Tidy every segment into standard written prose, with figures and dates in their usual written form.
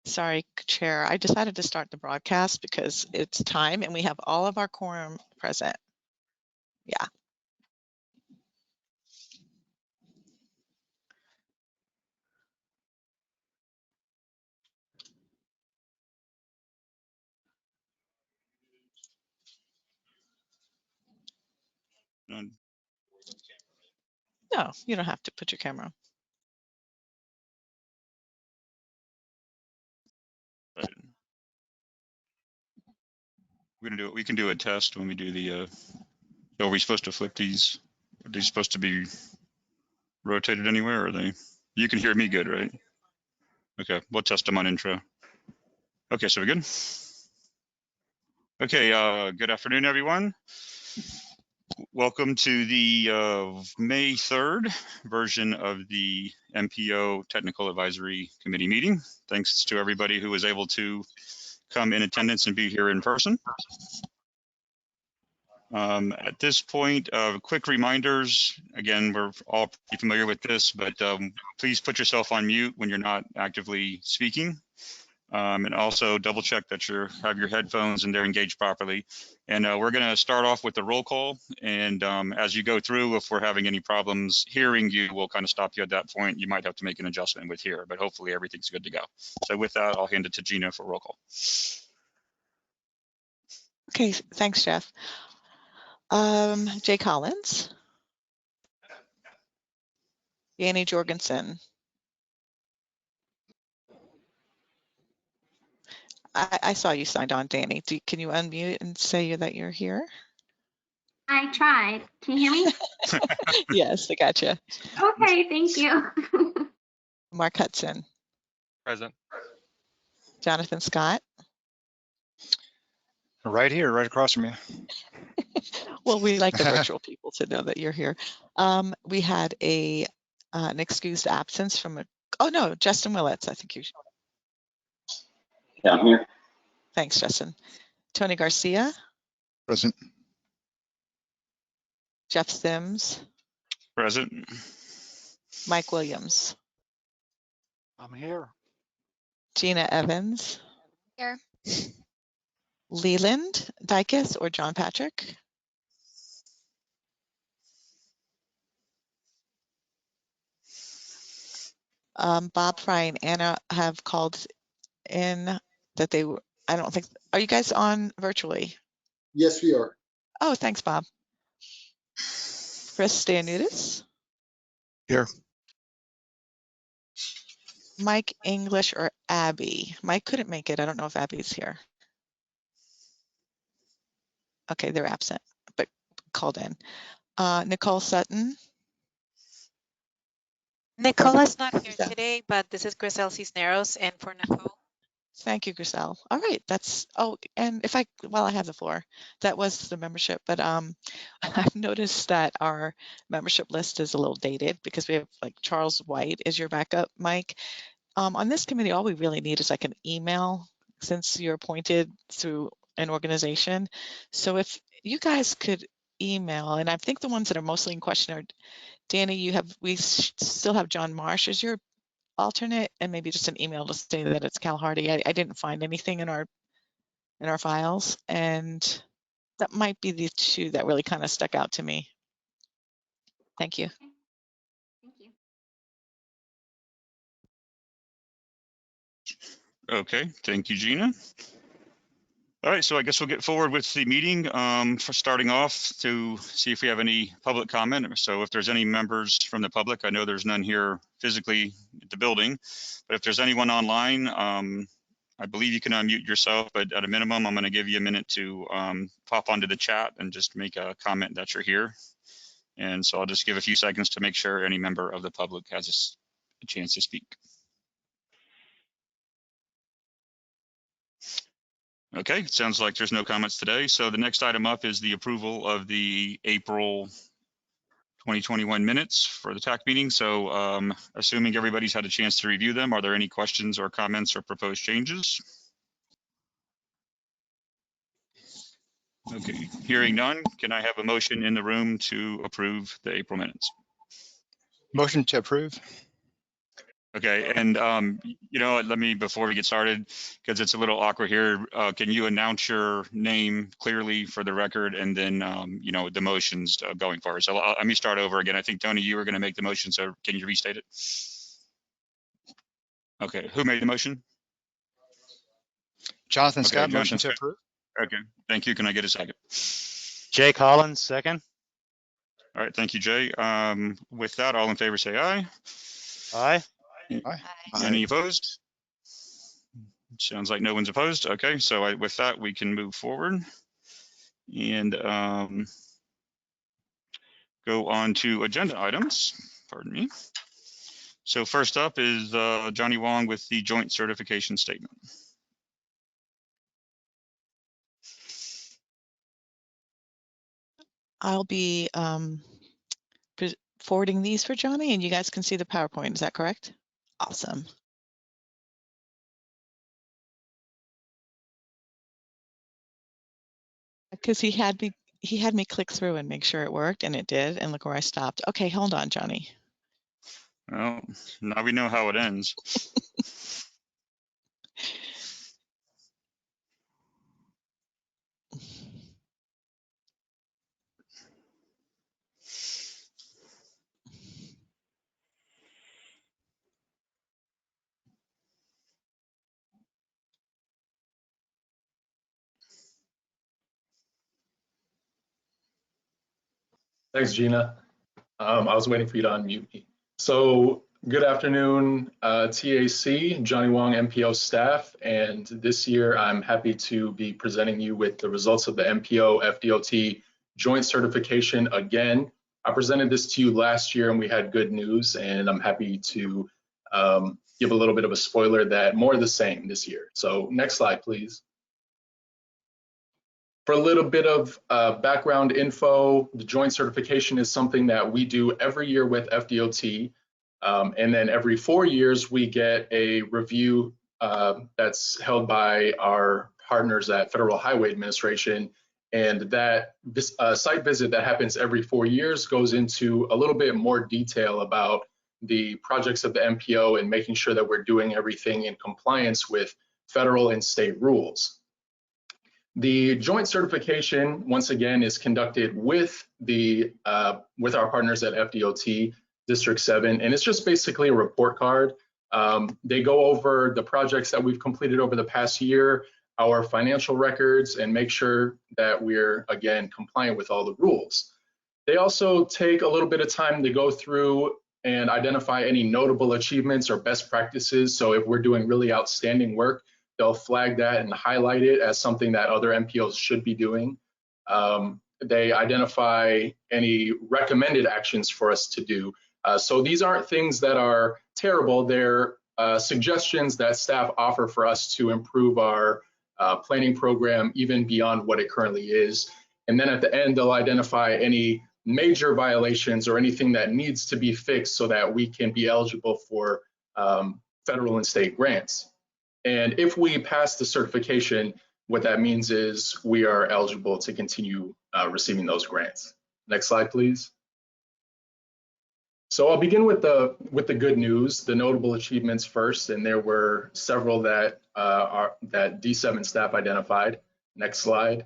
Sorry, Chair. I decided to start the broadcast because it's time and we have all of our quorum present. Yeah. None. No, you don't have to put your camera on. Right. We're gonna do it. We can do a test when we do the. Are we supposed to flip these? Are they supposed to be rotated anywhere? Or are they? You can hear me good, right? Okay, we'll test them on intro. Okay, so we're good. Okay, good afternoon, everyone. Welcome to the May 3rd version of the MPO Technical Advisory Committee meeting. Thanks to everybody who was able to come in attendance and be here in person. At this point, quick reminders. Again, we're all pretty familiar with this, but please put yourself on mute when you're not actively speaking. And also double check that you have your headphones and they're engaged properly. And we're going to start off with the roll call. And as you go through, if we're having any problems hearing you, we'll kind of stop you at that point. You might have to make an adjustment with here, but hopefully everything's good to go. So with that, I'll hand it to Gina for roll call. Okay, thanks, Jeff. Jay Collins. Yanni Jorgensen. I saw you signed on, Danny. Can you unmute and say that you're here? I tried. Can you hear me? Yes, I gotcha. Okay, thank you. Mark Hudson. Present. Jonathan Scott. Right here, right across from you. Well, we like the virtual people to know that you're here. We had an excused absence from oh no, Justin Willets. I think you. Yeah, I'm here. Thanks, Justin. Tony Garcia. Present. Jeff Sims. Present. Mike Williams. I'm here. Gina Evans. Here. Leland Dykes or John Patrick. Bob Fry and Anna have called in that they were, I don't think, are you guys on virtually? Yes, we are. Oh, thanks, Bob. Chris Stanudis. Here. Mike English or Abby. Mike couldn't make it. I don't know if Abby's here. Okay, they're absent, but called in. Nicole Sutton. Nicola's not here today, but this is Grisel Cisneros and for Nicole. Thank you, Grisel. All right, and if while I have the floor, that was the membership, but I've noticed that our membership list is a little dated because we have like Charles White is your backup, Mike. On this committee, all we really need is like an email since you're appointed through an organization. So if you guys could email, and I think the ones that are mostly in question are, Danny, we still have John Marsh as your alternate, and maybe just an email to say that it's Cal Hardy. I didn't find anything in our files, and that might be the two that really kind of stuck out to me. Thank you. Thank you. Okay, thank you, Gina. All right, so I guess we'll get forward with the meeting. For starting off, to see if we have any public comment. So if there's any members from the public, I know there's none here physically at the building, but if there's anyone online, I believe you can unmute yourself, but at a minimum, I'm gonna give you a minute to pop onto the chat and just make a comment that you're here. And so I'll just give a few seconds to make sure any member of the public has a chance to speak. Okay, sounds like there's no comments today. So the next item up is the approval of the April 2021 minutes for the TAC meeting. So assuming everybody's had a chance to review them, are there any questions or comments or proposed changes? Okay, hearing none, can I have a motion in the room to approve the April minutes? Motion to approve. Okay, and you know, let me, before we get started, because it's a little awkward here, can you announce your name clearly for the record, and then you know, the motions going forward. So let me start over again. I think Tony, you were going to make the motion, so can you restate it? Okay, who made the motion? Jonathan Okay, Scott, Jonathan motion to Scott. approve. Okay, thank you. Can I get a second? Jay Collins, second. All right, thank you, Jay. With that, all in favor say aye. Aye. Aye. Any opposed? Sounds like no one's opposed. Okay, so with that, we can move forward and go on to agenda items. Pardon me. So first up is Johnny Wong with the joint certification statement. I'll be forwarding these for Johnny, and you guys can see the PowerPoint. Is that correct? Awesome. Because he had me click through and make sure it worked, and it did. And look where I stopped. Okay, hold on, Johnny. Well, now we know how it ends. Thanks, Gina. I was waiting for you to unmute me. So good afternoon, TAC, Johnny Wong MPO staff. And this year, I'm happy to be presenting you with the results of the MPO Fdlt joint certification again. I presented this to you last year and we had good news, and I'm happy to give a little bit of a spoiler that more of the same this year. So next slide, please. For a little bit of background info, the joint certification is something that we do every year with Fdlt. And then every 4 years, we get a review that's held by our partners at Federal Highway Administration. And that site visit that happens every 4 years goes into a little bit more detail about the projects of the MPO and making sure that we're doing everything in compliance with federal and state rules. The joint certification, once again, is conducted with our partners at Fdlt District 7, and it's just basically a report card. They go over the projects that we've completed over the past year, our financial records, and make sure that we're, again, compliant with all the rules. They also take a little bit of time to go through and identify any notable achievements or best practices. So if we're doing really outstanding work, they'll flag that and highlight it as something that other MPOs should be doing. They identify any recommended actions for us to do. So these aren't things that are terrible. They're suggestions that staff offer for us to improve our planning program even beyond what it currently is. And then at the end, they'll identify any major violations or anything that needs to be fixed so that we can be eligible for federal and state grants. And if we pass the certification, what that means is we are eligible to continue receiving those grants. Next slide, please. So I'll begin with the good news, the notable achievements first, and there were several that that D7 staff identified. Next slide.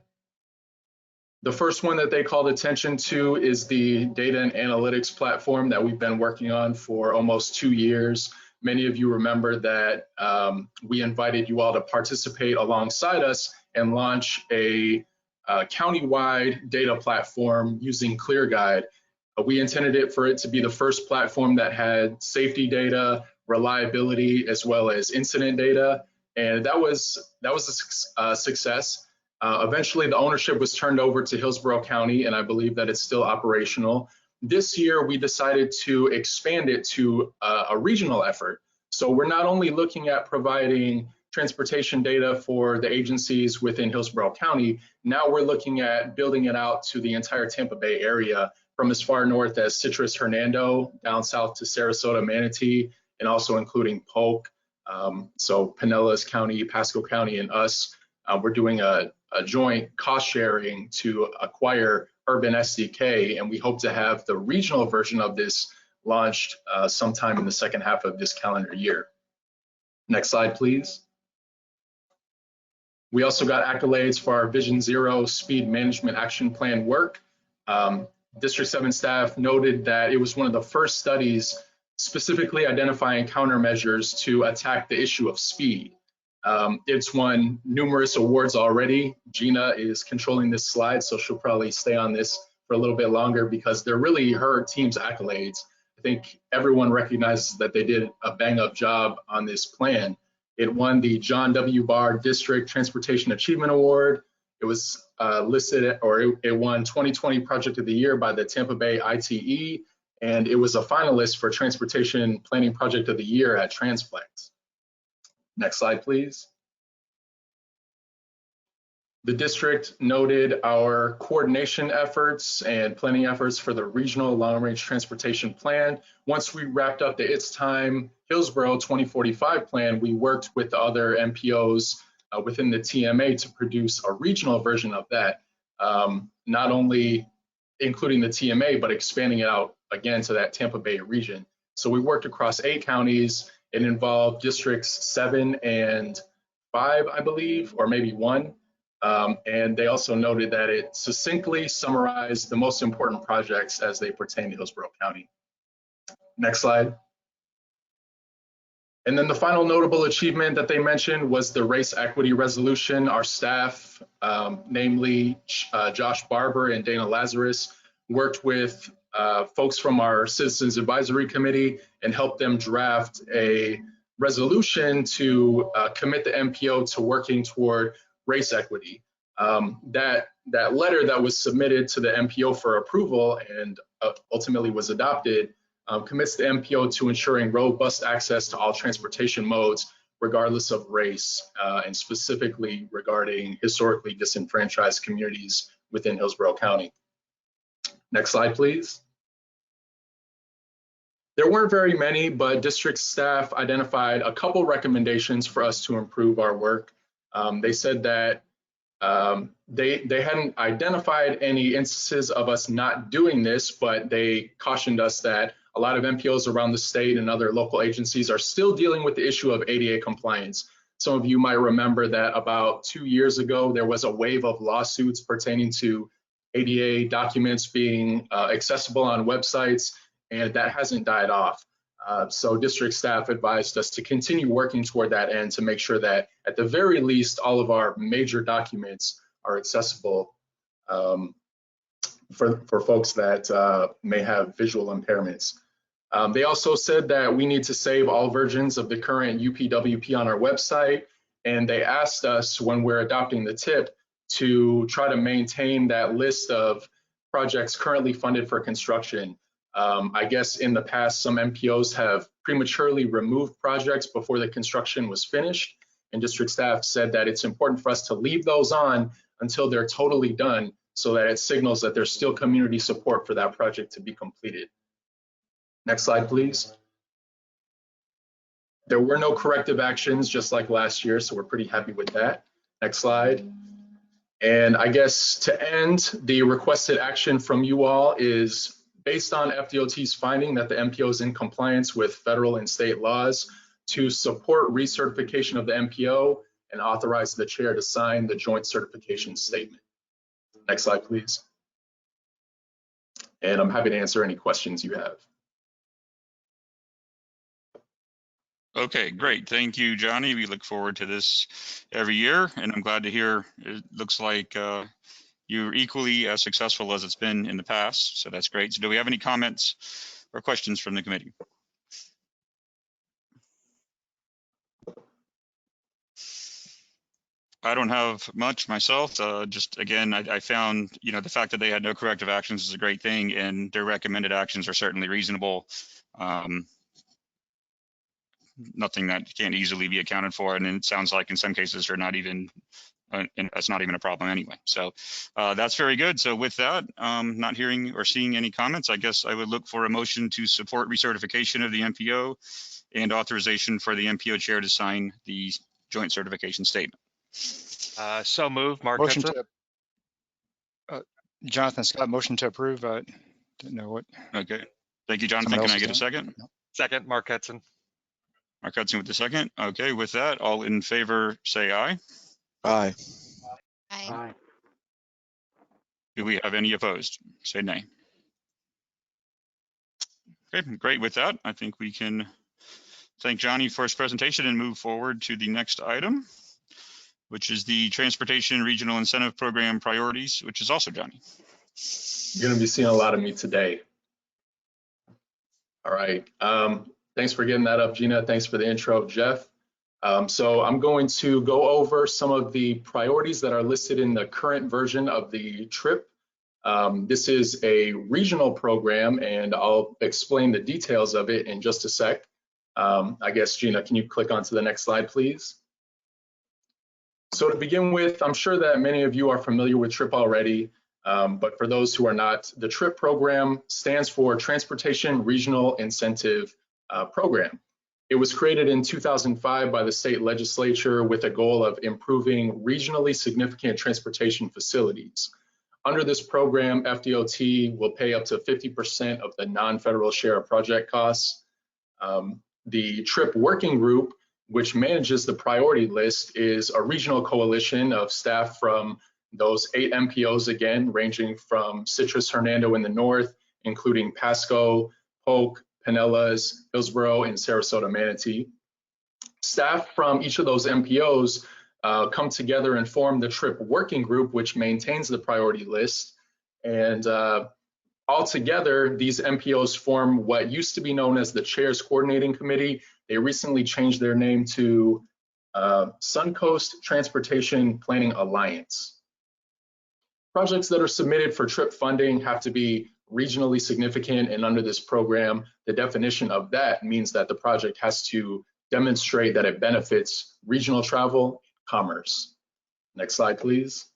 The first one that they called attention to is the data and analytics platform that we've been working on for almost 2 years. Many of you remember that we invited you all to participate alongside us and launch a county-wide data platform using ClearGuide. We intended it for it to be the first platform that had safety data, reliability, as well as incident data, and that was a success. Eventually, the ownership was turned over to Hillsborough County, and I believe that it's still operational. This year, we decided to expand it to a regional effort. So we're not only looking at providing transportation data for the agencies within Hillsborough County, now we're looking at building it out to the entire Tampa Bay area, from as far north as Citrus Hernando, down south to Sarasota, Manatee, and also including Polk. So Pinellas County, Pasco County, and us, we're doing a joint cost sharing to acquire Urban SDK, and we hope to have the regional version of this launched sometime in the second half of this calendar year. Next slide, please. We also got accolades for our Vision Zero Speed Management Action Plan work. District 7 staff noted that it was one of the first studies specifically identifying countermeasures to attack the issue of speed. It's won numerous awards already. Gina is controlling this slide, so she'll probably stay on this for a little bit longer because they're really her team's accolades. I think everyone recognizes that they did a bang-up job on this plan. It won the John W. Barr District Transportation Achievement Award. It was listed, or it won 2020 Project of the Year by the Tampa Bay ITE, and it was a finalist for Transportation Planning Project of the Year at Transplex. Next slide, please. The district noted our coordination efforts and planning efforts for the Regional Long Range Transportation Plan. Once we wrapped up the It's Time Hillsborough 2045 plan, we worked with the other MPOs within the TMA to produce a regional version of that, not only including the TMA, but expanding it out again to that Tampa Bay region. So we worked across 8 counties. It involved districts 7 and 5, I believe, or maybe 1. And they also noted that it succinctly summarized the most important projects as they pertain to Hillsborough County. Next slide. And then the final notable achievement that they mentioned was the race equity resolution. Our staff, namely Josh Barber and Dana Lazarus, worked with folks from our Citizens Advisory Committee and helped them draft a resolution to commit the MPO to working toward race equity. That letter that was submitted to the MPO for approval and ultimately was adopted commits the MPO to ensuring robust access to all transportation modes, regardless of race, and specifically regarding historically disenfranchised communities within Hillsborough County. Next slide, please. There weren't very many, but district staff identified a couple recommendations for us to improve our work. They said that they hadn't identified any instances of us not doing this, but they cautioned us that a lot of MPOs around the state and other local agencies are still dealing with the issue of ADA compliance. Some of you might remember that about 2 years ago, there was a wave of lawsuits pertaining to ADA documents being accessible on websites, and that hasn't died off. So district staff advised us to continue working toward that end to make sure that at the very least, all of our major documents are accessible for folks that may have visual impairments. They also said that we need to save all versions of the current UPWP on our website, and they asked us when we're adopting the TIP to try to maintain that list of projects currently funded for construction. I guess in the past, some MPOs have prematurely removed projects before the construction was finished, and district staff said that it's important for us to leave those on until they're totally done so that it signals that there's still community support for that project to be completed. Next slide, please. There were no corrective actions, just like last year, so we're pretty happy with that. Next slide. And I guess to end, the requested action from you all is based on FDLT's finding that the MPO is in compliance with federal and state laws to support recertification of the MPO and authorize the chair to sign the joint certification statement. Next slide, please. And I'm happy to answer any questions you have. Okay, great. Thank you, Johnny. We look forward to this every year, and I'm glad to hear it looks like you're equally as successful as it's been in the past. So that's great. So do we have any comments or questions from the committee? I don't have much myself. Just again, I found, the fact that they had no corrective actions is a great thing, and their recommended actions are certainly reasonable. Nothing that can't easily be accounted for, and it sounds like in some cases are not even, that's not even a problem anyway. So that's very good. So with that, not hearing or seeing any comments, I guess I would look for a motion to support recertification of the MPO and authorization for the MPO chair to sign the joint certification statement. So moved, Mark Motion Kutzer. to, Jonathan Scott, motion to approve. Didn't know what. Okay. Thank you, Jonathan. Someone Can I else get a is second? Second, Mark Hudson. Mark Hudson with the second. Okay, with that, all in favor say aye. Aye. Aye. Do we have any opposed? Say nay. Okay, great. With that, I think we can thank Johnny for his presentation and move forward to the next item, which is the Transportation Regional Incentive Program priorities, which is also Johnny. You're going to be seeing a lot of me today. All right. Thanks for getting that up, Gina. Thanks for the intro, Jeff. So I'm going to go over some of the priorities that are listed in the current version of the TRIP. This is a regional program, and I'll explain the details of it in just a sec. I guess, Gina, can you click onto the next slide, please? So to begin with, I'm sure that many of you are familiar with TRIP already. But for those who are not, the TRIP program stands for Transportation Regional Incentive Program. It was created in 2005 by the state legislature with a goal of improving regionally significant transportation facilities. Under this program, FDLT will pay up to 50% of the non-federal share of project costs. The TRIP working group, which manages the priority list, is a regional coalition of staff from those 8 MPOs, again, ranging from Citrus Hernando in the north, including Pasco, Polk, Pinellas, Hillsborough, and Sarasota Manatee. Staff from each of those MPOs come together and form the TRIP working group, which maintains the priority list. And altogether, these MPOs form what used to be known as the Chairs Coordinating Committee. They recently changed their name to Suncoast Transportation Planning Alliance. Projects that are submitted for TRIP funding have to be regionally significant, and under this program, the definition of that means that the project has to demonstrate that it benefits regional travel, commerce. Next slide, please.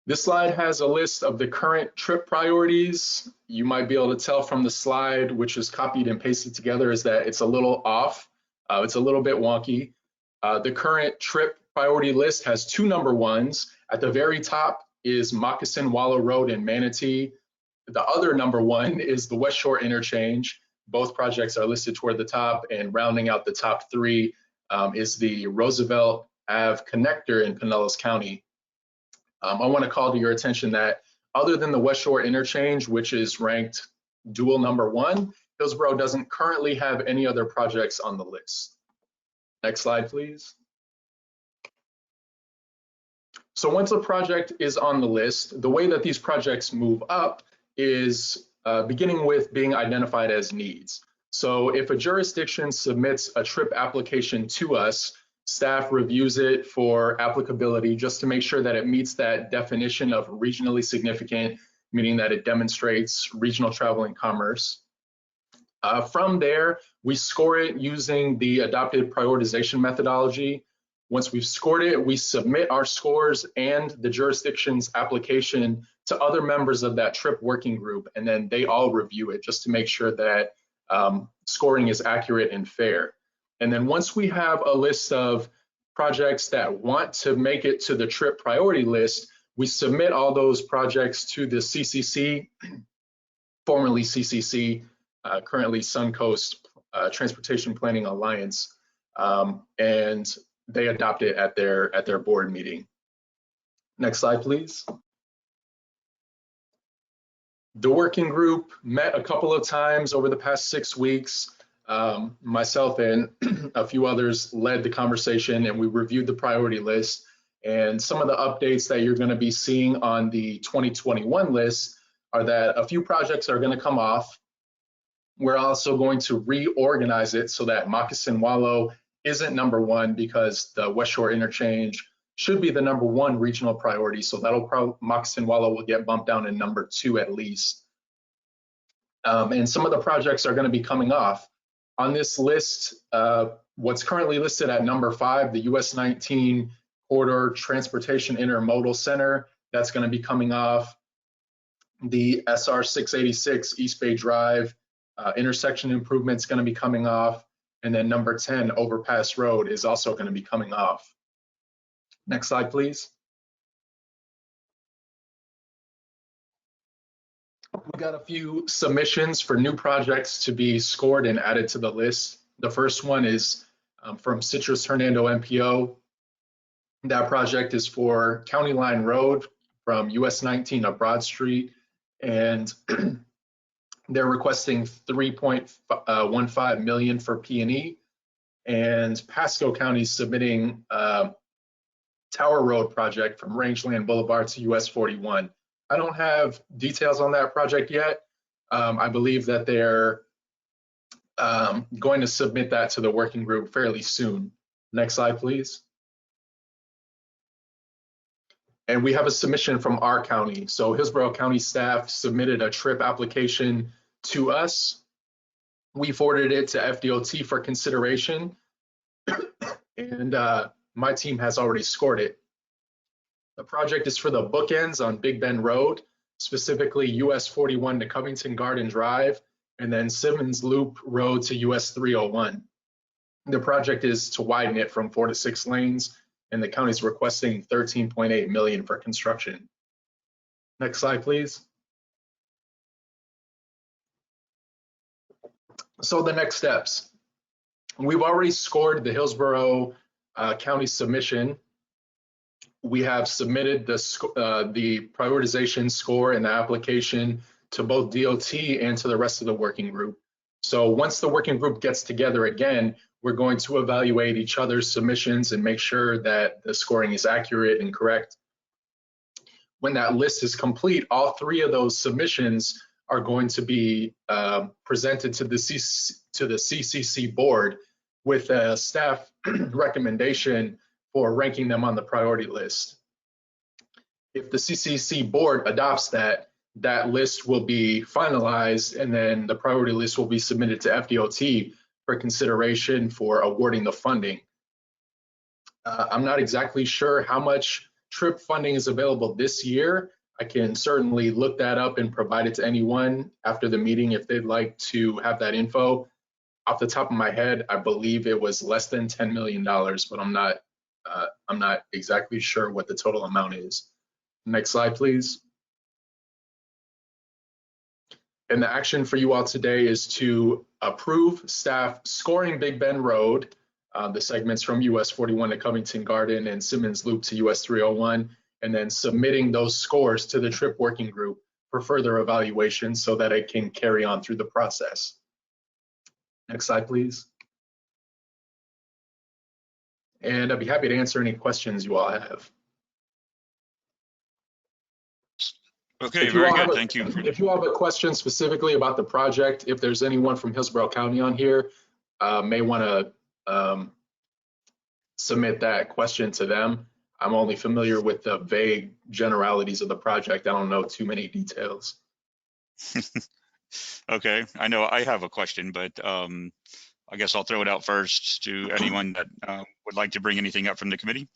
This slide has a list of the current TRIP priorities. You might be able to tell from the slide, which is copied and pasted together, is that it's a little off. It's a little bit wonky. The current TRIP priority list has 2 number 1s. At the very top is Moccasin Wallow Road in Manatee. The other number 1 is the West Shore Interchange. Both projects are listed toward the top, and rounding out the top 3 is the Roosevelt Ave connector in Pinellas County. I want to call to your attention that other than the West Shore Interchange, which is ranked dual number 1, Hillsborough doesn't currently have any other projects on the list. Next slide, please. So once a project is on the list, the way that these projects move up is beginning with being identified as needs. So if a jurisdiction submits a TRIP application to us, staff reviews it for applicability just to make sure that it meets that definition of regionally significant, meaning that it demonstrates regional travel and commerce. From there, we score it using the adopted prioritization methodology. Once we've scored it, we submit our scores and the jurisdiction's application to other members of that TRIP working group, and then they all review it just to make sure that scoring is accurate and fair. And then once we have a list of projects that want to make it to the TRIP priority list, we submit all those projects to the CCC, formerly CCC, currently Suncoast Transportation Planning Alliance, and they adopt it at their board meeting. Next slide, please. The working group met a couple of times over the past 6 weeks. Myself and a few others led the conversation, and we reviewed the priority list. And some of the updates that you're going to be seeing on the 2021 list are that a few projects are going to come off. We're also going to reorganize it so that Moccasin Wallow isn't number 1, because the West Shore Interchange should be the number 1 regional priority. So Moccasin Wallow will get bumped down to number 2 at least. And some of the projects are going to be coming off. On this list, what's currently listed at number 5, the US 19 Corridor Transportation Intermodal Center, that's going to be coming off. The SR 686 East Bay Drive intersection improvement is going to be coming off. And then number 10, Overpass Road, is also going to be coming off. Next slide, please. We got a few submissions for new projects to be scored and added to the list. The first one is from Citrus Hernando MPO. That project is for County Line Road from US 19 up Broad Street, and they're requesting 3.15 million for P&E, and Pasco County is submitting Tower Road project from Rangeland Boulevard to US 41. I don't have details on that project yet. I believe that they're going to submit that to the working group fairly soon. Next slide, please. And we have a submission from our county. So Hillsborough County staff submitted a trip application to us. We forwarded it to Fdlt for consideration, and my team has already scored it. The project is for the bookends on Big Bend Road, specifically US 41 to Covington Garden Drive, and then Simmons Loop Road to US 301. The project is to widen it from 4 to 6 lanes, and the county's requesting 13.8 million for construction. Next slide, please. So the next steps. We've already scored the Hillsborough County submission. We have submitted the prioritization score and the application to both DOT and to the rest of the working group. So once the working group gets together again, we're going to evaluate each other's submissions and make sure that the scoring is accurate and correct. When that list is complete, all 3 of those submissions are going to be presented to the CCC board with a staff recommendation for ranking them on the priority list. If the CCC board adopts that, that list will be finalized, and then the priority list will be submitted to FDOT for consideration for awarding the funding. I'm not exactly sure how much TRIP funding is available this year. I can certainly look that up and provide it to anyone after the meeting if they'd like to have that info. Off the top of my head, I believe it was less than $10 million, but I'm not exactly sure what the total amount is. Next slide, please. And the action for you all today is to approve staff scoring Big Bend Road, the segments from US 41 to Covington Garden and Simmons Loop to US 301, and then submitting those scores to the TRIP working group for further evaluation so that it can carry on through the process. Next slide, please. And I'd be happy to answer any questions you all have. Okay, very good. Thank you. If you have a question specifically about the project, if there's anyone from Hillsborough County on here, may want to submit that question to them. I'm only familiar with the vague generalities of the project. I don't know too many details. Okay, I know I have a question, but I guess I'll throw it out first to anyone that would like to bring anything up from the committee.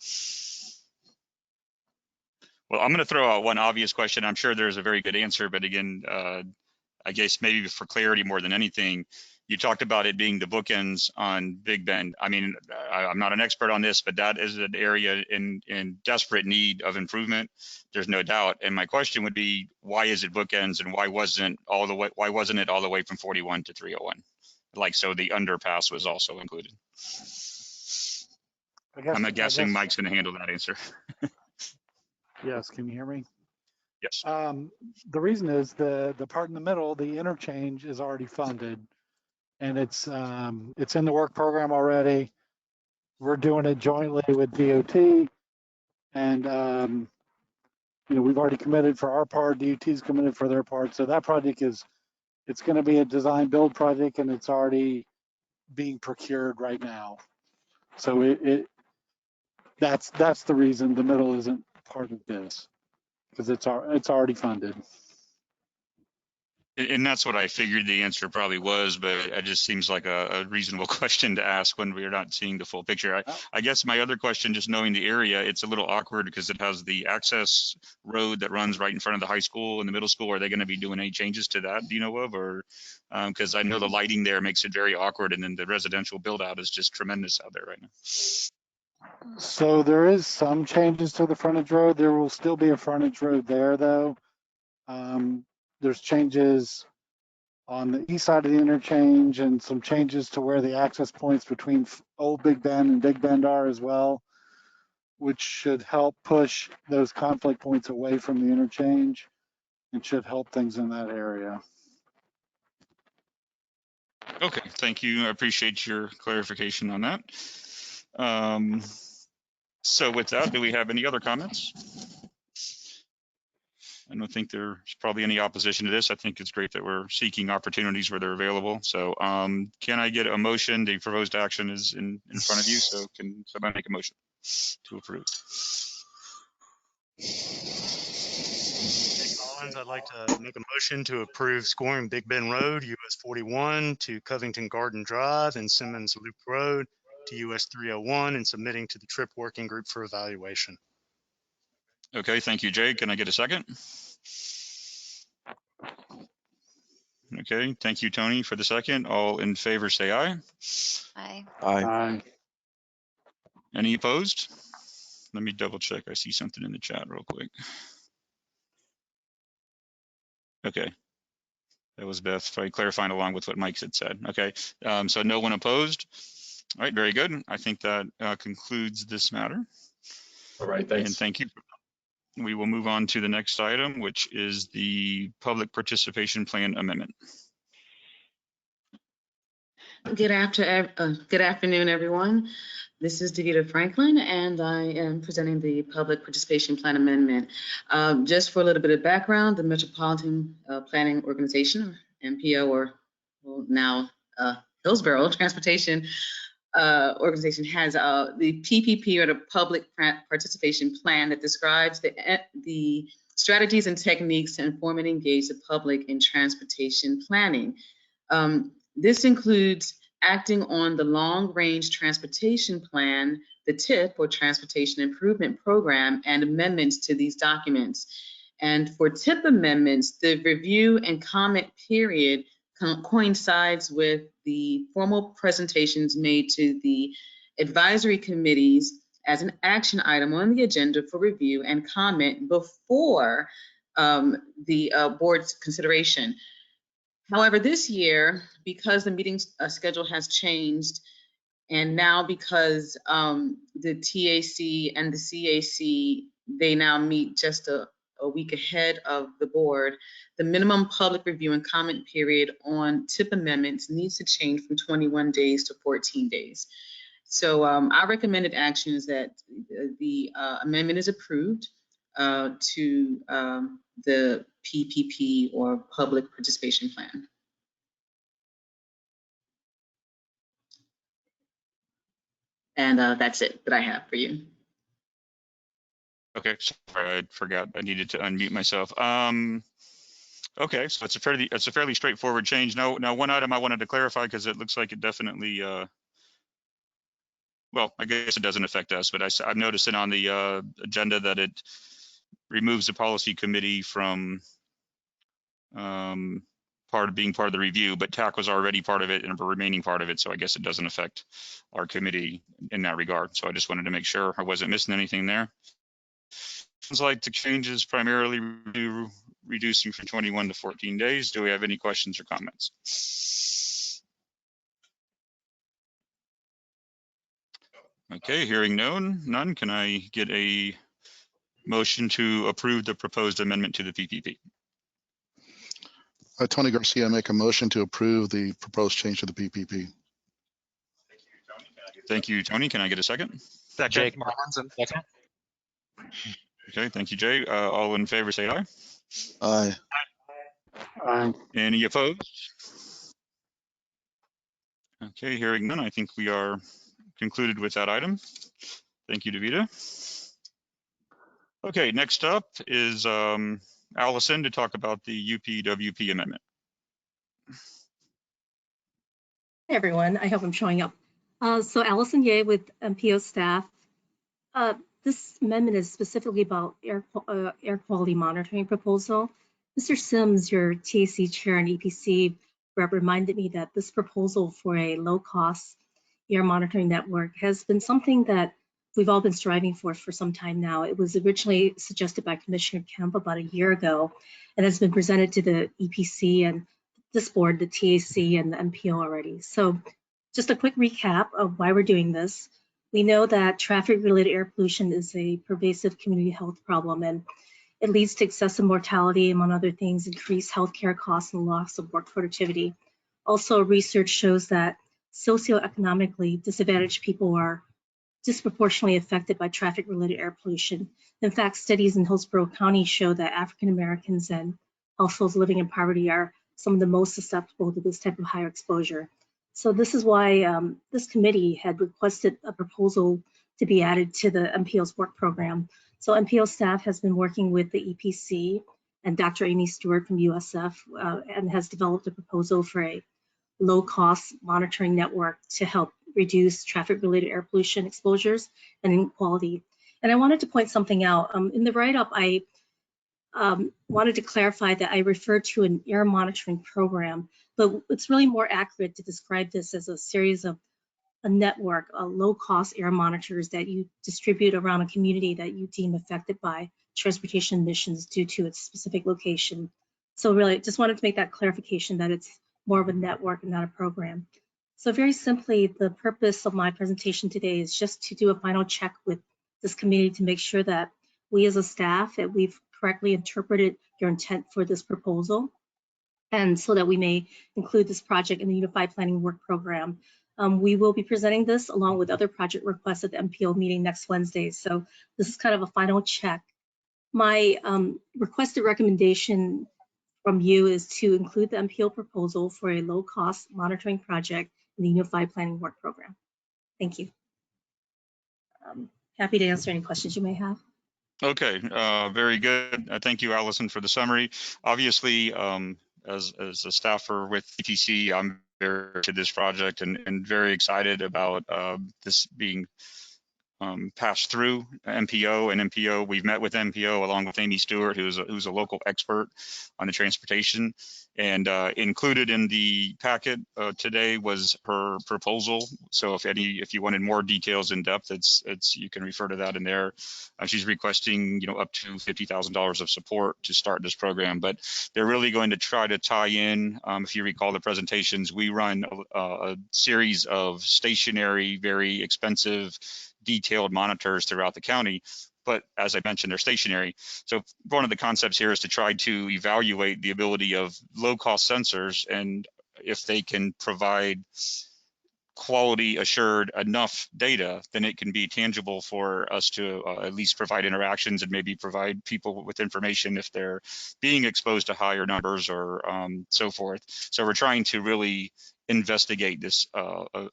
Well, I'm going to throw out one obvious question. I'm sure there's a very good answer, but again, I guess maybe for clarity more than anything, you talked about it being the bookends on Big Bend. I mean, I'm not an expert on this, but that is an area in desperate need of improvement. There's no doubt. And my question would be, why is it bookends, and why wasn't it all the way from 41 to 301? Like, so the underpass was also included. I'm guessing Mike's going to handle that answer. Yes, can you hear me? Yes. The reason is the part in the middle, the interchange is already funded, and it's in the work program already. We're doing it jointly with DOT, and we've already committed for our part. DOT's committed for their part, so that project it's going to be a design build project, and it's already being procured right now. So that's the reason the middle isn't part of this, because it's already funded. And that's what I figured the answer probably was, but it just seems like a reasonable question to ask when we're not seeing the full picture. I guess my other question, just knowing the area, it's a little awkward because it has the access road that runs right in front of the high school and the middle school. Are they going to be doing any changes to that, do you know of? Or because I know the lighting there makes it very awkward, and then the residential build out is just tremendous out there right now. So there is some changes to the frontage road. There will still be a frontage road there, though. there's changes on the east side of the interchange and some changes to where the access points between Old Big Bend and Big Bend are as well, which should help push those conflict points away from the interchange and should help things in that area. Okay, thank you. I appreciate your clarification on that. So with that, do we have any other comments? I don't think there's probably any opposition to this. I think it's great that we're seeking opportunities where they're available. So can I get a motion? The proposed action is in front of you. So can somebody make a motion to approve? I'd like to make a motion to approve scoring Big Bend Road, US 41 to Covington Garden Drive and Simmons Loop Road to US 301 and submitting to the TRIP working group for evaluation. Okay, thank you, Jay. Can I get a second? Okay, thank you, Tony, for the second. All in favor, say aye. Aye. Aye. Any opposed? Let me double check. I see something in the chat real quick. Okay. That was Beth clarifying along with what Mike had said. Okay, so no one opposed. All right, very good. I think that concludes this matter. All right, thanks. And thank you. We will move on to the next item, which is the public participation plan amendment. Good afternoon, everyone. This is Davita Franklin, and I am presenting the Public Participation Plan Amendment. Just for a little bit of background, the Metropolitan Planning Organization, or MPO, or well, now Hillsborough Transportation Organization, has the PPP, or the Public Participation Plan, that describes the strategies and techniques to inform and engage the public in transportation planning. This includes acting on the Long-Range Transportation Plan, the TIP, or Transportation Improvement Program, and amendments to these documents. And for TIP amendments, the review and comment period coincides with the formal presentations made to the advisory committees as an action item on the agenda for review and comment before the board's consideration. However, this year, because the meeting schedule has changed, and now because the TAC and the CAC, they now meet just a week ahead of the board, the minimum public review and comment period on TIP amendments needs to change from 21 days to 14 days. So our recommended action is that the amendment is approved to the PPP, or Public Participation Plan. And that's it that I have for you. Okay, sorry, I forgot I needed to unmute myself. Okay, so it's a fairly straightforward change. Now one item I wanted to clarify, because it looks like it definitely, well, I guess it doesn't affect us, but I've noticed it on the agenda that it removes the policy committee from being part of the review, but TAC was already part of it and a remaining part of it, so I guess it doesn't affect our committee in that regard. So I just wanted to make sure I wasn't missing anything there. Sounds like the changes primarily reducing from 21 to 14 days. Do we have any questions or comments? Okay, hearing none. Can I get a motion to approve the proposed amendment to the PPP? Tony Garcia, make a motion to approve the proposed change to the PPP. Thank you, Tony. Can I get a second? Jake Marlinson. Second. Okay, thank you, Jay. All in favor, say aye. Aye. Aye. Any opposed? Okay, hearing none, I think we are concluded with that item. Thank you, Davida. Okay, next up is Allison to talk about the UPWP amendment. Hey everyone, I hope I'm showing up. So Allison Ye with MPO staff. This amendment is specifically about air quality monitoring proposal. Mr. Sims, your TAC chair and EPC rep, reminded me that this proposal for a low-cost air monitoring network has been something that we've all been striving for some time now. It was originally suggested by Commissioner Kemp about a year ago and has been presented to the EPC and this board, the TAC and the MPO already. So just a quick recap of why we're doing this. We know that traffic-related air pollution is a pervasive community health problem, and it leads to excessive mortality, among other things, increased healthcare costs and loss of work productivity. Also, research shows that socioeconomically disadvantaged people are disproportionately affected by traffic-related air pollution. In fact, studies in Hillsborough County show that African Americans and households living in poverty are some of the most susceptible to this type of higher exposure. So this is why this committee had requested a proposal to be added to the MPO's work program. So MPO staff has been working with the EPC and Dr. Amy Stewart from USF and has developed a proposal for a low-cost monitoring network to help reduce traffic-related air pollution exposures and inequality. And I wanted to point something out. In the write-up, I wanted to clarify that I referred to an air monitoring program, but it's really more accurate to describe this as a series of a network of low-cost air monitors that you distribute around a community that you deem affected by transportation emissions due to its specific location. So really, just wanted to make that clarification that it's more of a network and not a program. So very simply, the purpose of my presentation today is just to do a final check with this committee to make sure that we as a staff, that we've correctly interpreted your intent for this proposal, and so that we may include this project in the Unified Planning Work Program. We will be presenting this along with other project requests at the MPO meeting next Wednesday. So this is kind of a final check. My requested recommendation from you is to include the MPO proposal for a low-cost monitoring project in the Unified Planning Work Program. Thank you. Happy to answer any questions you may have. Okay, very good. Thank you, Allison, for the summary. Obviously, as a staffer with ETC, I'm very to this project and very excited about this being passed through MPO and MPO. We've met with MPO along with Amy Stewart, who's a local expert on the transportation. And included in the packet today was her proposal. So if you wanted more details in depth, you can refer to that in there. She's requesting up to $50,000 of support to start this program, but they're really going to try to tie in. If you recall the presentations, we run a series of stationary, very expensive, detailed monitors throughout the county, but as I mentioned, they're stationary. So one of the concepts here is to try to evaluate the ability of low-cost sensors, and if they can provide quality assured enough data, then it can be tangible for us to at least provide interactions and maybe provide people with information if they're being exposed to higher numbers or so forth. So we're trying to really investigate this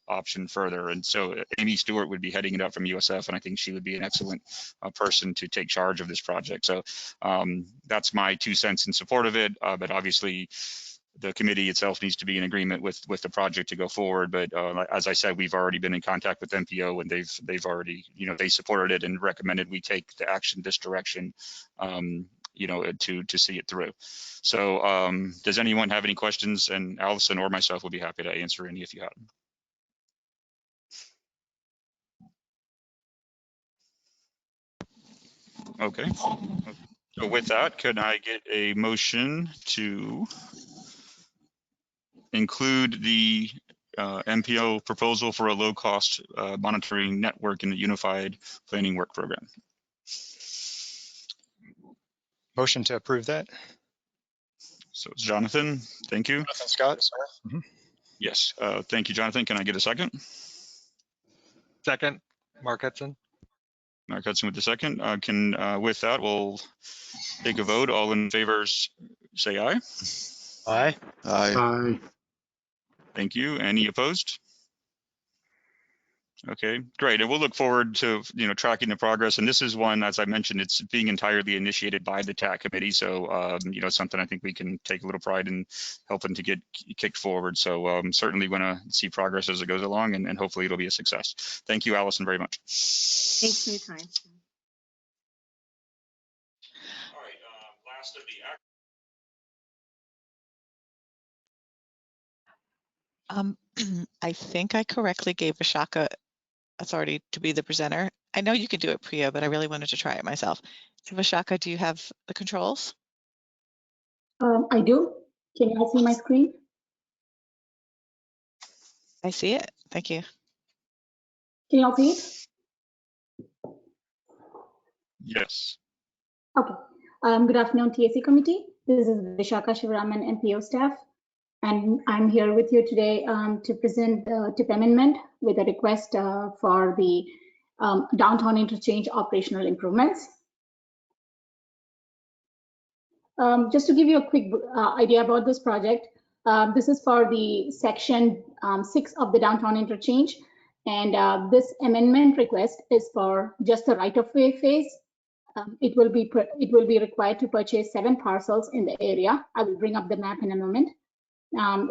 option further. And so Amy Stewart would be heading it up from USF, and I think she would be an excellent person to take charge of this project. So that's my 2 cents in support of it, but obviously the committee itself needs to be in agreement with the project to go forward. But as I said, we've already been in contact with MPO, and they've already, they supported it and recommended we take the action this direction, to see it through. So does anyone have any questions? And Allison or myself will be happy to answer any if you have them. Okay. So with that, could I get a motion to include the MPO proposal for a low-cost monitoring network in the Unified Planning Work Program? Motion to approve that. So it's Jonathan. Thank you. Jonathan Scott, sorry. Yes. Thank you, Jonathan. Can I get a second? Second, Mark Hudson. Mark Hudson with the second. With that, we'll take a vote. All in favor, say aye. Aye. Aye. Aye. Thank you. Any opposed? Okay, great. And we'll look forward to tracking the progress. And this is one, as I mentioned, it's being entirely initiated by the TAC committee. So something I think we can take a little pride in helping to get kicked forward. So certainly want to see progress as it goes along, and hopefully it'll be a success. Thank you, Allison, very much. Thanks for your time. All right, last of the I think I correctly gave Vishaka authority to be the presenter. I know you can do it, Priya, but I really wanted to try it myself. So Vishaka, do you have the controls? I do. Can you all see my screen? I see it. Thank you. Can you all see it? Yes. Okay. Good afternoon, TAC committee. This is Vishaka Shivaraman, NPO staff, and I'm here with you today to present the TIP amendment with a request for the downtown interchange operational improvements. Just to give you a quick idea about this project, this is for the section 6 of the downtown interchange, and this amendment request is for just the right-of-way phase. It will be required to purchase 7 parcels in the area. I will bring up the map in a moment.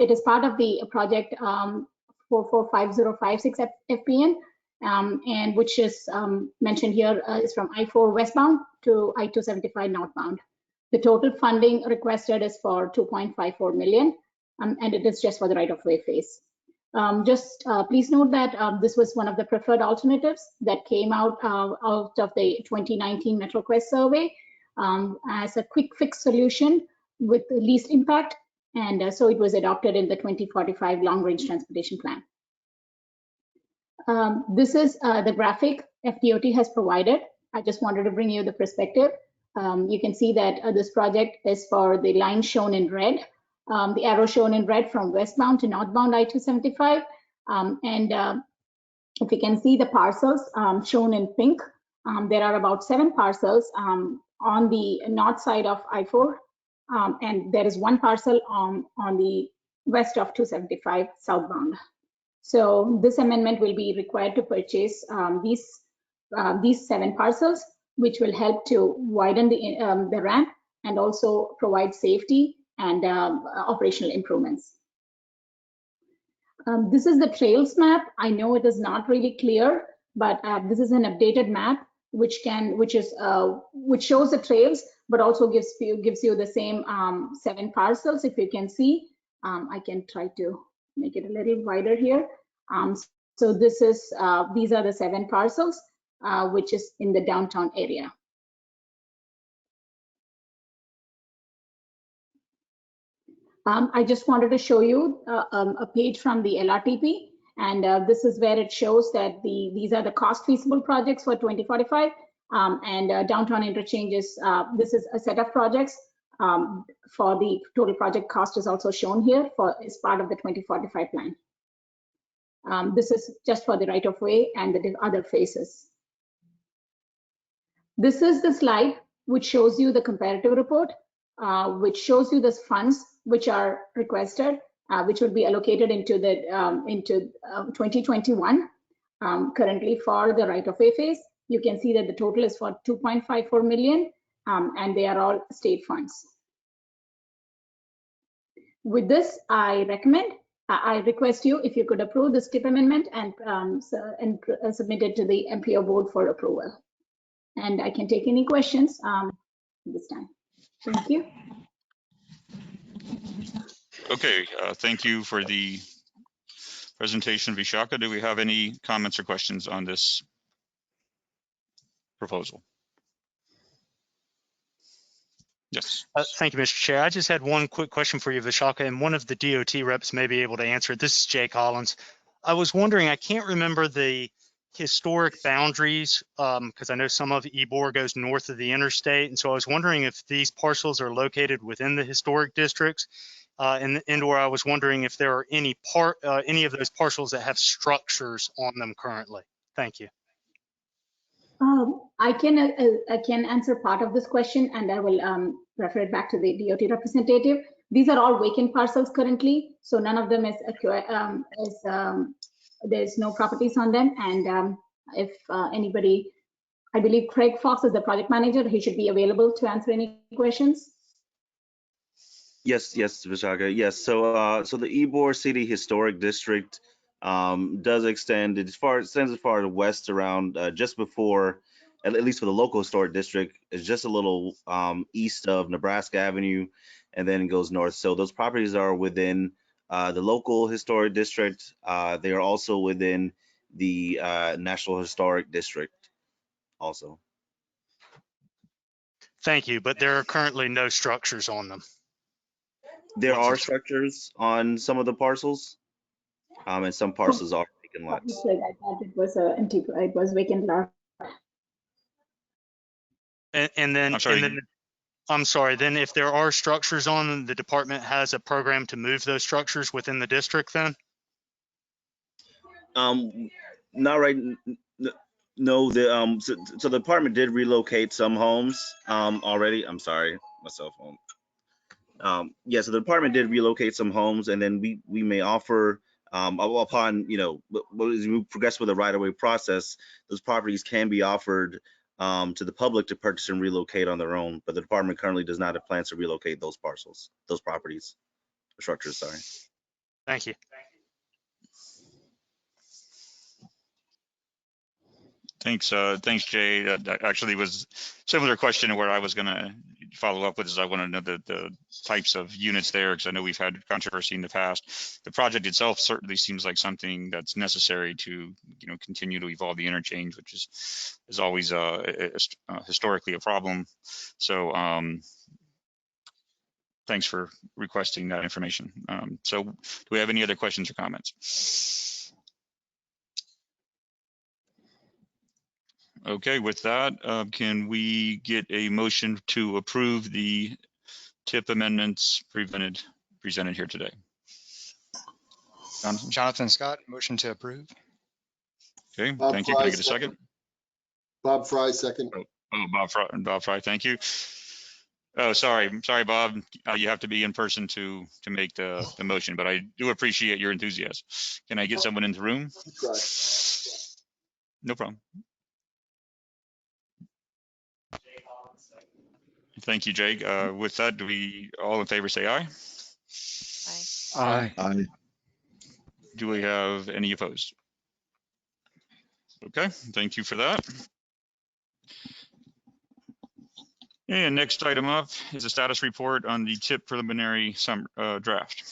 It is part of the project 445056 FPN, and which is mentioned here is from I-4 westbound to I-275 northbound. The total funding requested is for 2.54 million, and it is just for the right-of-way phase. Please note that this was one of the preferred alternatives that came out of the 2019 MetroQuest survey as a quick fix solution with the least impact, and so it was adopted in the 2045 long-range transportation plan. This is the graphic FDOT has provided. I just wanted to bring you the perspective. You can see that this project is for the line shown in red, the arrow shown in red from westbound to northbound I-275. If you can see the parcels shown in pink, there are about 7 parcels on the north side of I-4, and there is 1 parcel on the west of 275 southbound. So this amendment will be required to purchase these 7 parcels, which will help to widen the ramp and also provide safety and operational improvements. This is the trails map. I know it is not really clear, but this is an updated map which shows the trails, but also gives you the same 7 parcels. If you can see, I can try to make it a little wider here. So these are the 7 parcels, which is in the downtown area. I just wanted to show you a page from the LRTP, and this is where it shows that these are the cost feasible projects for 2045, and downtown interchanges. This is a set of projects for the total project cost is also shown here as part of the 2045 plan. This is just for the right of way and the other phases. This is the slide which shows you the comparative report, which shows you the funds which are requested, which will be allocated into 2021. Currently for the right-of-way phase, you can see that the total is for 2.54 million, and they are all state funds. With this, I request you if you could approve this TIP amendment and submit it to the MPO board for approval. And I can take any questions this time. Thank you. Okay, thank you for the presentation, Vishaka. Do we have any comments or questions on this proposal? Yes. Thank you, Mr. Chair. I just had one quick question for you, Vishaka, and one of the DOT reps may be able to answer it. This is Jay Collins. I was wondering, I can't remember the historic boundaries because I know some of Ybor goes north of the interstate, and so I was wondering if these parcels are located within the historic districts, and/or I was wondering if there are any of those parcels that have structures on them currently. Thank you. I can answer part of this question, and I will refer it back to the DOT representative. These are all vacant parcels currently, so none of them there's no properties on them. And if anybody, I believe Craig Fox is the project manager, he should be available to answer any questions. Yes, Vishaka. Yes, so the Ybor City Historic District does extend as far as west around just before, at least for the local historic district, is just a little east of Nebraska Avenue, and then it goes north. So those properties are within the local historic district. They are also within the National Historic District. also. Thank you, but there are currently no structures on them. There What's are the- structures on some of the parcels, and some parcels are vacant lots. I thought it was empty, it was vacant lot. And then, I'm sorry. I'm sorry, then if there are structures on them, the department has a program to move those structures within the district then? Not right. No, so the department did relocate some homes already. I'm sorry, my cell phone. Yeah, so the department did relocate some homes, and then we may offer upon, you know, as we progress with the right-of-way process, those properties can be offered to the public to purchase and relocate on their own. But the department currently does not have plans to relocate those parcels, those properties, structures. Sorry. Thank you. Thanks, Jay. That actually was similar question to where I was going to follow up with. Is I want to know the types of units there, because I know we've had controversy in the past. The project itself certainly seems like something that's necessary to, you know, continue to evolve the interchange, which is always historically a problem. So thanks for requesting that information. So do we have any other questions or comments? Okay, with that, can we get a motion to approve the TIP amendments presented here today? Jonathan Scott, motion to approve. Okay, Bob thank you. Fry, Can I get a second? Bob Fry, second. Oh, Bob Fry, thank you. Oh, sorry, Bob. You have to be in person to make the motion, but I do appreciate your enthusiasm. Can I get someone in the room? Try. No problem. Thank you, Jake. With that, do we all in favor say aye? Aye. Aye. Do we have any opposed? Okay, thank you for that. And next item up is a status report on the TIP preliminary draft.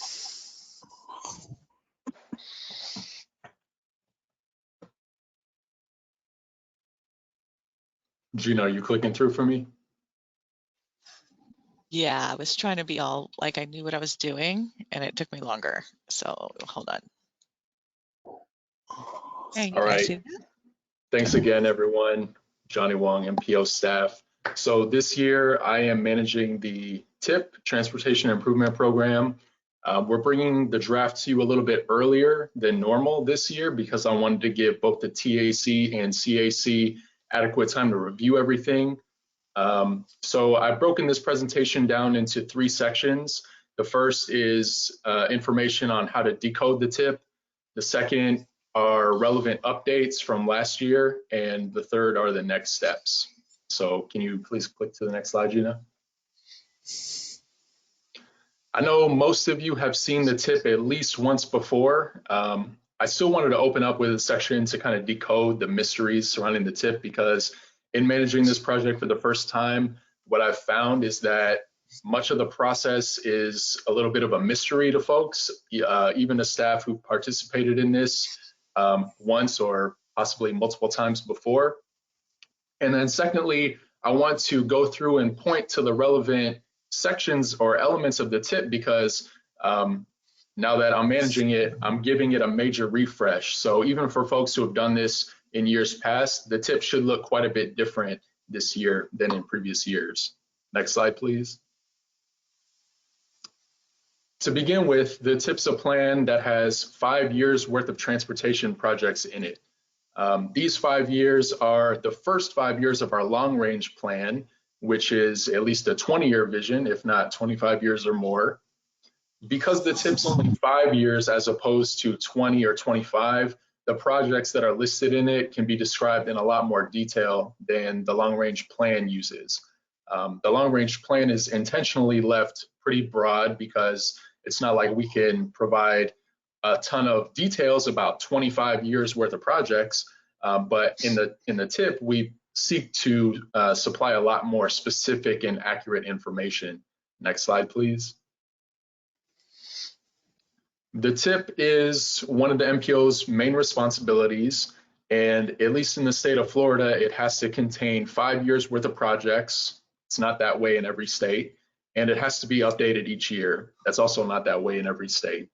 Gina, are you clicking through for me? Yeah, I was trying to be all like I knew what I was doing, and it took me longer. So hold on. Hey, All right. see that? Thanks again, everyone. Johnny Wong, MPO staff. So this year I am managing the TIP, Transportation Improvement Program. We're bringing the draft to you a little bit earlier than normal this year because I wanted to give both the TAC and CAC adequate time to review everything. So I've broken this presentation down into 3 sections. The first is information on how to decode the TIP. The second are relevant updates from last year, and the third are the next steps. So can you please click to the next slide, Gina? I know most of you have seen the TIP at least once before. I still wanted to open up with a section to kind of decode the mysteries surrounding the TIP, because in managing this project for the first time, what I've found is that much of the process is a little bit of a mystery to folks, even the staff who participated in this once or possibly multiple times before. And then secondly, I want to go through and point to the relevant sections or elements of the TIP, because now that I'm managing it, I'm giving it a major refresh. So even for folks who have done this in years past, the TIP should look quite a bit different this year than in previous years. Next slide, please. To begin with, the TIP's a plan that has 5 years worth of transportation projects in it. These 5 years are the first 5 years of our long range plan, which is at least a 20-year vision, if not 25 years or more. Because the TIP's only 5 years as opposed to 20 or 25, the projects that are listed in it can be described in a lot more detail than the long range plan uses. The long range plan is intentionally left pretty broad because it's not like we can provide a ton of details about 25 years worth of projects, but in the TIP, we seek to supply a lot more specific and accurate information. Next slide, please. The TIP is one of the MPO's main responsibilities, And at least in the state of Florida, it has to contain 5 years worth of projects. It's not that way in every state. And it has to be updated each year. That's also not that way in every state.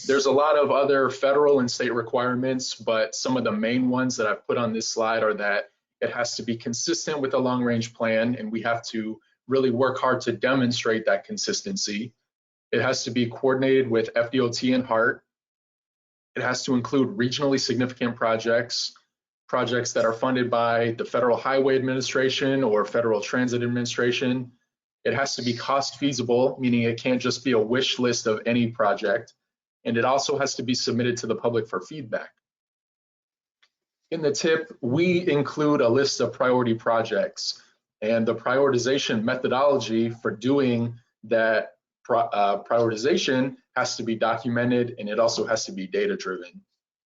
There's a lot of other federal and state requirements, but some of the main ones that I've put on this slide are that it has to be consistent with the long-range plan, and we have to really work hard to demonstrate that consistency. It has to be coordinated with FDOT and HART. It has to include regionally significant projects, projects that are funded by the Federal Highway Administration or Federal Transit Administration. It has to be cost feasible, meaning it can't just be a wish list of any project. And it also has to be submitted to the public for feedback. In the tip, we include a list of priority projects, and the prioritization methodology for doing that prioritization has to be documented, and it also has to be data driven.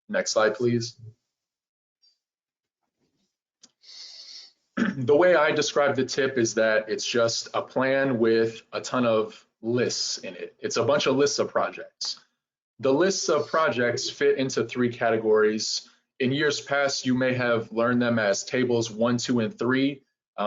Next slide, please. The way I describe the tip is that it's just a plan with a ton of lists in it. It's a bunch of lists of projects. The lists of projects fit into 3 categories. In years past, you may have learned them as tables 1, 2, and 3.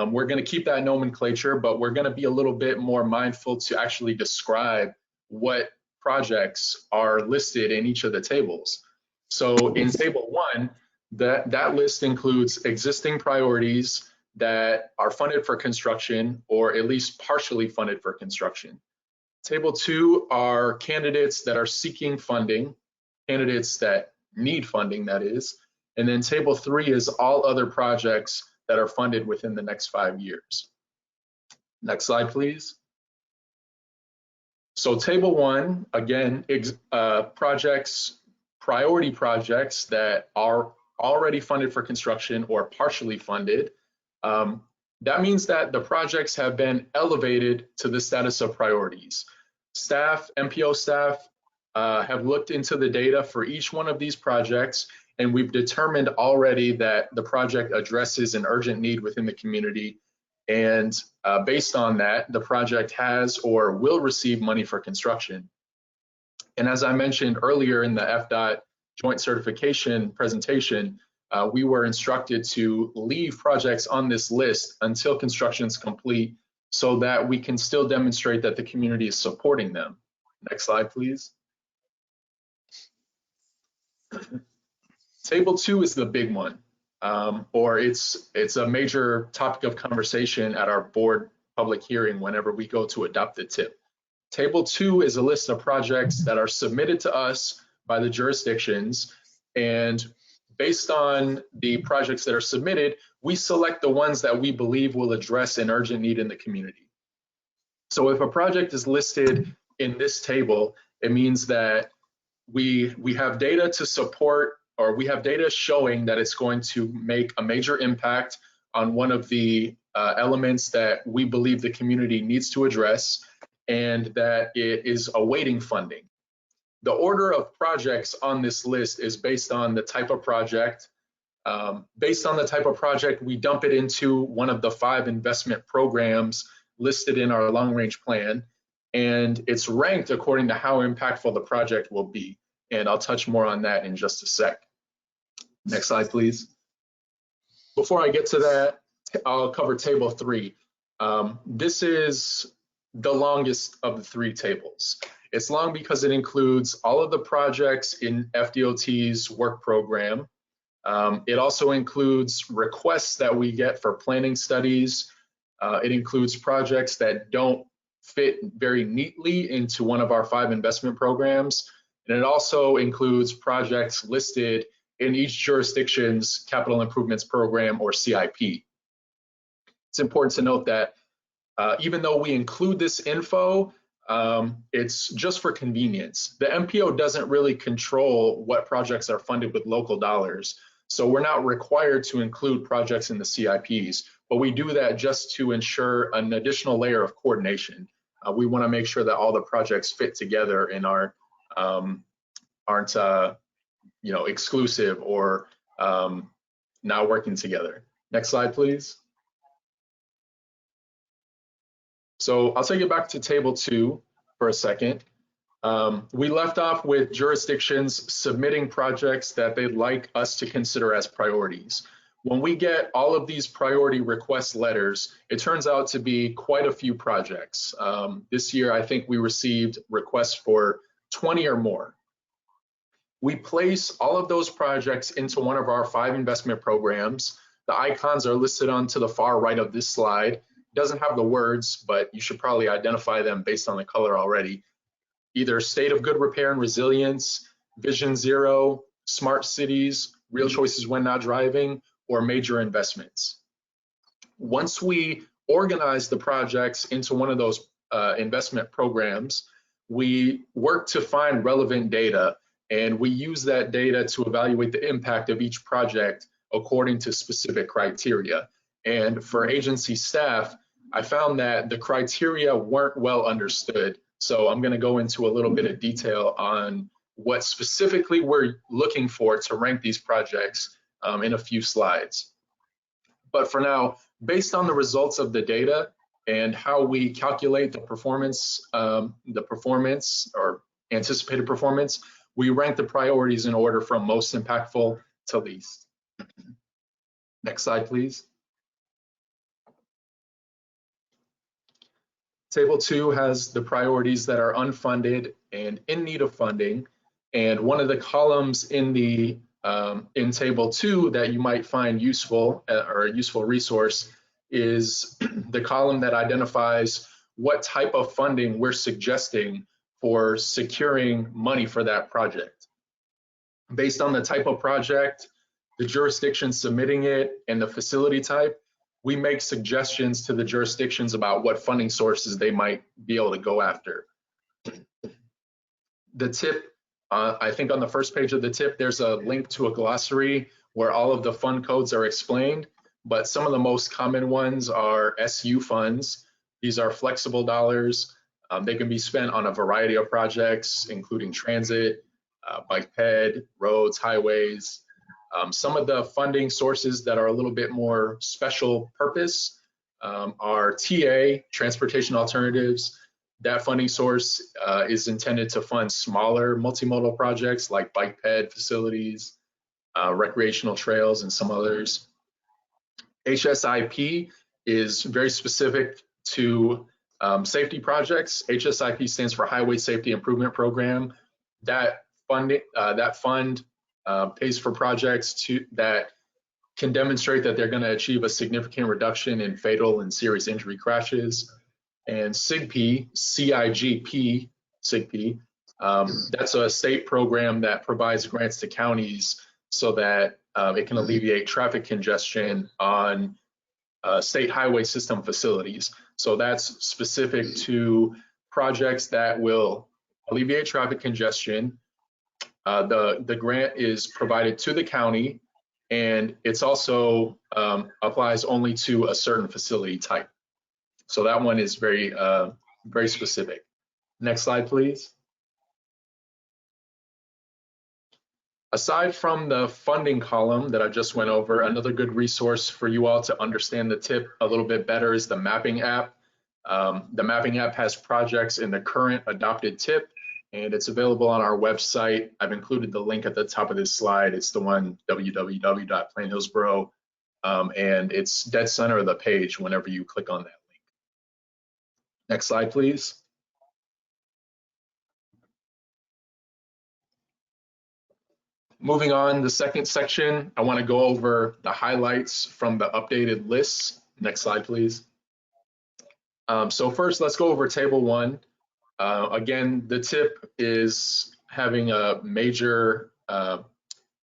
We're going to keep that nomenclature, but we're going to be a little bit more mindful to actually describe what projects are listed in each of the tables. So in table 1, that list includes existing priorities that are funded for construction or at least partially funded for construction. Table 2 are candidates that are seeking funding, candidates that need funding, that is. And then table 3 is all other projects that are funded within the next 5 years. Next slide, please. So table 1, again, priority projects that are already funded for construction or partially funded. That means that the projects have been elevated to the status of priorities. Staff, MPO staff, have looked into the data for each one of these projects, and we've determined already that the project addresses an urgent need within the community. And based on that, the project has or will receive money for construction. And as I mentioned earlier in the Fdot joint certification presentation, we were instructed to leave projects on this list until construction is complete so that we can still demonstrate that the community is supporting them. Next slide, please. Table 2 is the big one, or it's a major topic of conversation at our board public hearing whenever we go to adopt the tip. Table 2 is a list of projects that are submitted to us by the jurisdictions, and based on the projects that are submitted, we select the ones that we believe will address an urgent need in the community. So if a project is listed in this table, it means that we have data to support, or we have data showing that it's going to make a major impact on one of the elements that we believe the community needs to address, and that it is awaiting funding. The order of projects on this list is based on the type of project. Based on the type of project, we dump it into one of the 5 investment programs listed in our long-range plan, and it's ranked according to how impactful the project will be. And I'll touch more on that in just a sec. Next slide, please. Before I get to that, I'll cover table 3. This is the longest of the 3 tables. It's long because it includes all of the projects in FDOT's work program. It also includes requests that we get for planning studies. It includes projects that don't fit very neatly into one of our 5 investment programs. And it also includes projects listed in each jurisdiction's capital improvements program or CIP. It's important to note that even though we include this info, it's just for convenience. The MPO doesn't really control what projects are funded with local dollars. So we're not required to include projects in the CIPs, but we do that just to ensure an additional layer of coordination. We want to make sure that all the projects fit together and aren't exclusive or not working together. Next slide, please. So I'll take it back to table 2 for a second. We left off with jurisdictions submitting projects that they'd like us to consider as priorities. When we get all of these priority request letters, it turns out to be quite a few projects. This year, I think we received requests for 20 or more. We place all of those projects into one of our 5 investment programs. The icons are listed on to the far right of this slide. It doesn't have the words, but you should probably identify them based on the color already. Either State of Good Repair and Resilience, Vision Zero, Smart Cities, Real Choices When Not Driving, or Major Investments. Once we organize the projects into one of those investment programs, we work to find relevant data, and we use that data to evaluate the impact of each project according to specific criteria. And for agency staff, I found that the criteria weren't well understood. So I'm going to go into a little bit of detail on what specifically we're looking for to rank these projects in a few slides. But for now, based on the results of the data and how we calculate the performance or anticipated performance, we rank the priorities in order from most impactful to least. Next slide, please. Table 2 has the priorities that are unfunded and in need of funding. And one of the columns in the in Table 2 that you might find useful or a useful resource is the column that identifies what type of funding we're suggesting for securing money for that project. Based on the type of project, the jurisdiction submitting it, and the facility type, we make suggestions to the jurisdictions about what funding sources they might be able to go after. The tip, I think on the first page of the tip, there's a link to a glossary where all of the fund codes are explained, but some of the most common ones are SU funds. These are flexible dollars. They can be spent on a variety of projects, including transit, bike ped, roads, highways. Some of the funding sources that are a little bit more special purpose are TA, Transportation Alternatives. That funding source is intended to fund smaller multimodal projects like bike ped facilities, recreational trails, and some others. HSIP is very specific to safety projects. HSIP stands for Highway Safety Improvement Program. That fund pays for projects that can demonstrate that they're going to achieve a significant reduction in fatal and serious injury crashes. And SIGP, CIGP, that's a state program that provides grants to counties so that it can alleviate traffic congestion on state highway system facilities. So that's specific to projects that will alleviate traffic congestion. The grant is provided to the county, and it's also applies only to a certain facility type. So that one is very, very specific. Next slide, please. Aside from the funding column that I just went over, another good resource for you all to understand the tip a little bit better is the mapping app. The mapping app has projects in the current adopted tip, and it's available on our website. I've included the link at the top of this slide. It's the one, www.plainhillsboro, and it's dead center of the page whenever you click on that link. Next slide, please. Moving on, the second section, I want to go over the highlights from the updated lists. Next slide, please. So first, let's go over Table 1. Again, the tip is having a major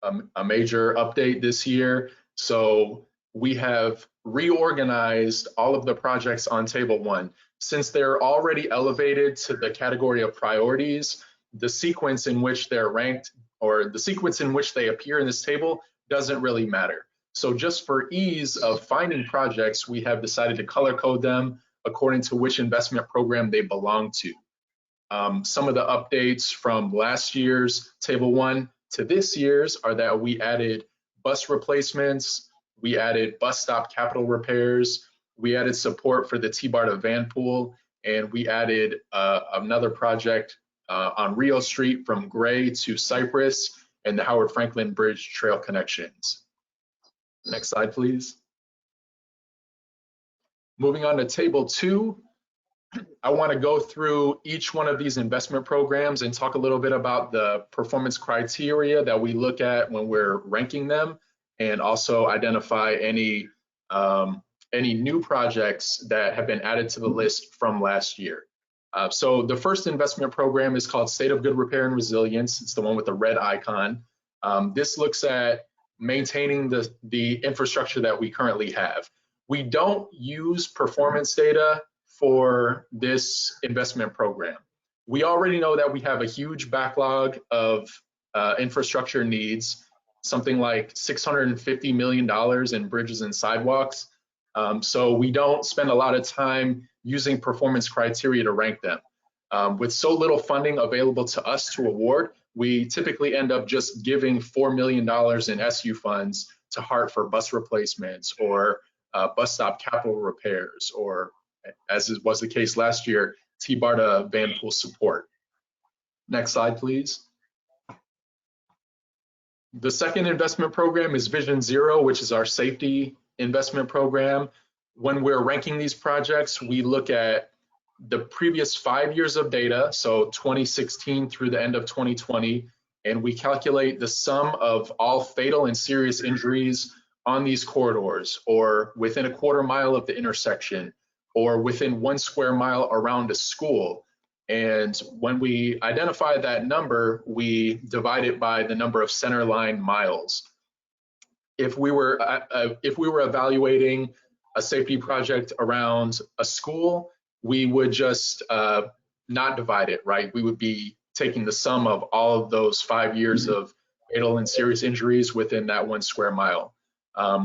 update this year. So we have reorganized all of the projects on Table 1. Since they're already elevated to the category of priorities, the sequence in which they're ranked or the sequence in which they appear in this table doesn't really matter. So just for ease of finding projects, we have decided to color code them according to which investment program they belong to. Some of the updates from last year's Table 1 to this year's are that we added bus replacements, we added bus stop capital repairs, we added support for the T-BARTA van pool, and we added another project on Rio Street from Gray to Cypress, and the Howard Franklin Bridge trail connections. Next slide, please. Moving on to table 2, I want to go through each one of these investment programs and talk a little bit about the performance criteria that we look at when we're ranking them, and also identify any new projects that have been added to the list from last year. So the first investment program is called State of Good Repair and Resilience. It's the one with the red icon. This looks at maintaining the infrastructure that we currently have. We don't use performance data for this investment program. We already know that we have a huge backlog of infrastructure needs, something like $650 million in bridges and sidewalks. So we don't spend a lot of time using performance criteria to rank them. With so little funding available to us to award, we typically end up just giving $4 million in SU funds to HART for bus replacements or bus stop capital repairs, or as was the case last year, T-BARTA van pool support. Next slide, please. The second investment program is Vision Zero, which is our safety investment program. When we're ranking these projects, we look at the previous 5 years of data, so 2016 through the end of 2020, and we calculate the sum of all fatal and serious injuries on these corridors, or within a quarter mile of the intersection, or within 1 square mile around a school. And when we identify that number, we divide it by the number of centerline miles. If we were evaluating a safety project around a school, we would just not divide it, right? We would be taking the sum of all of those 5 years of fatal and serious injuries within that 1 square mile.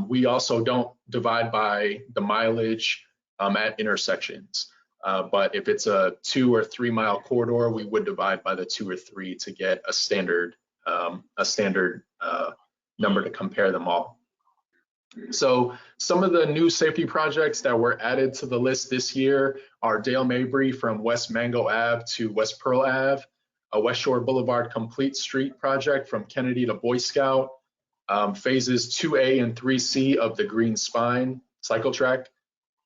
We also don't divide by the mileage at intersections. But if it's a 2 or 3 mile corridor, we would divide by the 2 or 3 to get a standard number to compare them all. So some of the new safety projects that were added to the list this year are Dale Mabry from West Mango Ave to West Pearl Ave, a West Shore Boulevard Complete Street project from Kennedy to Boy Scout, phases 2A and 3C of the Green Spine cycle track,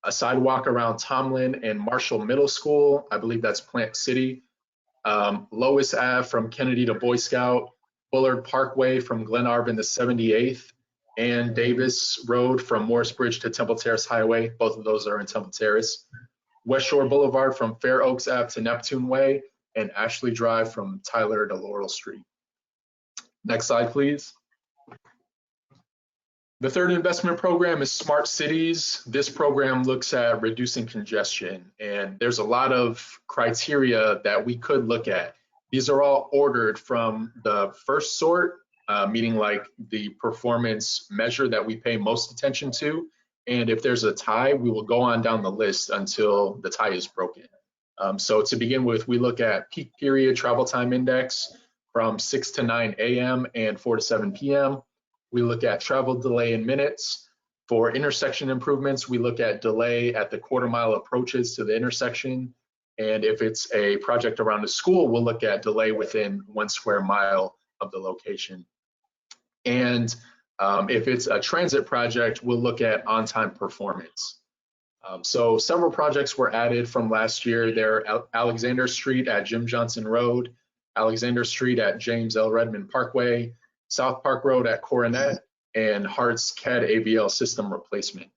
a sidewalk around Tomlin and Marshall Middle School, I believe that's Plant City, Lois Ave from Kennedy to Boy Scout, Bullard Parkway from Glenarvin to 78th, and Davis Road from Morris Bridge to Temple Terrace Highway. Both of those are in Temple Terrace. West Shore Boulevard from Fair Oaks Ave to Neptune Way, and Ashley Drive from Tyler to Laurel Street. Next slide, please. The third investment program is Smart Cities. This program looks at reducing congestion, and there's a lot of criteria that we could look at. These are all ordered from the first sort, meaning like the performance measure that we pay most attention to. And if there's a tie, we will go on down the list until the tie is broken. So to begin with, we look at peak period travel time index from 6 to 9 a.m. and 4 to 7 p.m. We look at travel delay in minutes. For intersection improvements, we look at delay at the quarter mile approaches to the intersection. And if it's a project around a school, we'll look at delay within 1 square mile of the location. And if it's a transit project, we'll look at on-time performance. So several projects were added from last year. They're Alexander Street at Jim Johnson Road, Alexander Street at James L. Redmond Parkway, South Park Road at Coronet, and Hart's CAD AVL system replacement.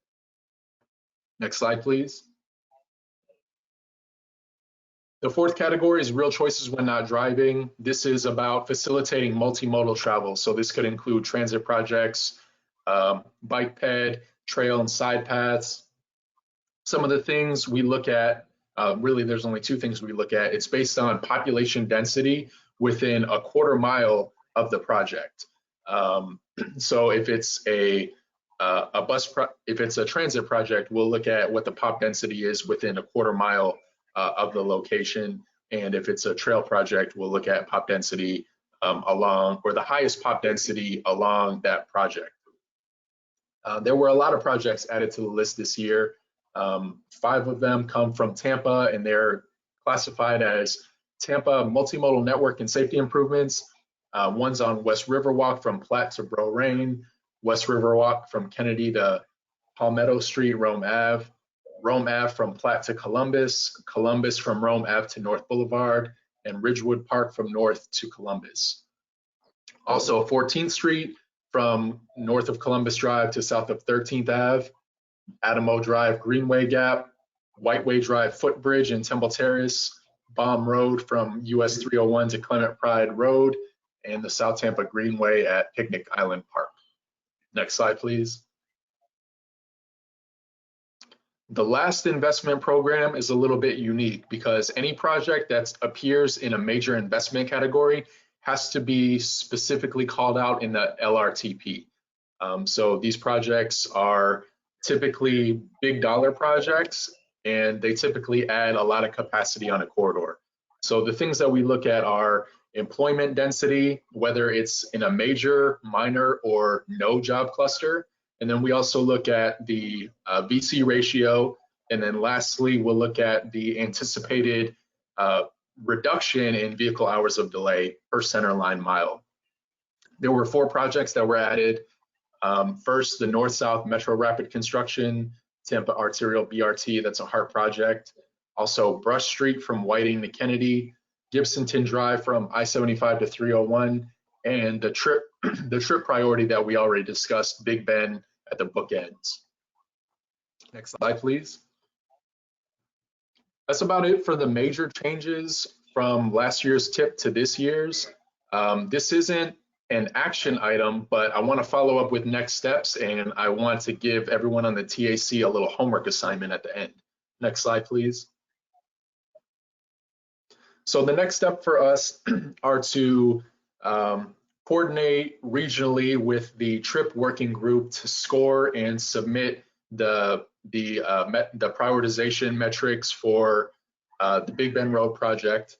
Next slide, please. The fourth category is real choices when not driving. This is about facilitating multimodal travel. So this could include transit projects, bike ped, trail and side paths. Some of the things we look at, really there's only 2 things we look at. It's based on population density within a quarter mile of the project. So if it's if it's a transit project, we'll look at what the pop density is within a quarter mile of the location. And if it's a trail project, we'll look at pop density along, or the highest pop density along that project. There were a lot of projects added to the list this year. 5 of them come from Tampa, and they're classified as Tampa multimodal network and safety improvements. One's on West Riverwalk from Platte to Bro Rain, West Riverwalk from Kennedy to Palmetto Street, Rome Ave from Platte to Columbus, Columbus from Rome Ave to North Boulevard, and Ridgewood Park from North to Columbus. Also 14th Street from north of Columbus Drive to south of 13th Ave, Adamo Drive, Greenway Gap, Whiteway Drive, Footbridge and Temple Terrace, Baum Road from US 301 to Clement Pride Road, and the South Tampa Greenway at Picnic Island Park. Next slide, please. The last investment program is a little bit unique because any project that appears in a major investment category has to be specifically called out in the LRTP. So these projects are typically big dollar projects, and they typically add a lot of capacity on a corridor. So the things that we look at are employment density, whether it's in a major, minor, or no job cluster. And then we also look at the VC ratio. And then lastly, we'll look at the anticipated reduction in vehicle hours of delay per center line mile. There were 4 projects that were added. First, the North-South Metro Rapid Construction, Tampa Arterial BRT, that's a HART project. Also Brush Street from Whiting to Kennedy, Gibsonton Drive from I-75 to 301, and the trip priority that we already discussed, Big Bend at the bookends. Next slide, please. That's about it for the major changes from last year's tip to this year's. This isn't an action item, but I want to follow up with next steps, and I want to give everyone on the TAC a little homework assignment at the end. Next slide, please. So the next step for us are to coordinate regionally with the TRIP working group to score and submit the prioritization metrics for the Big Bend Road project.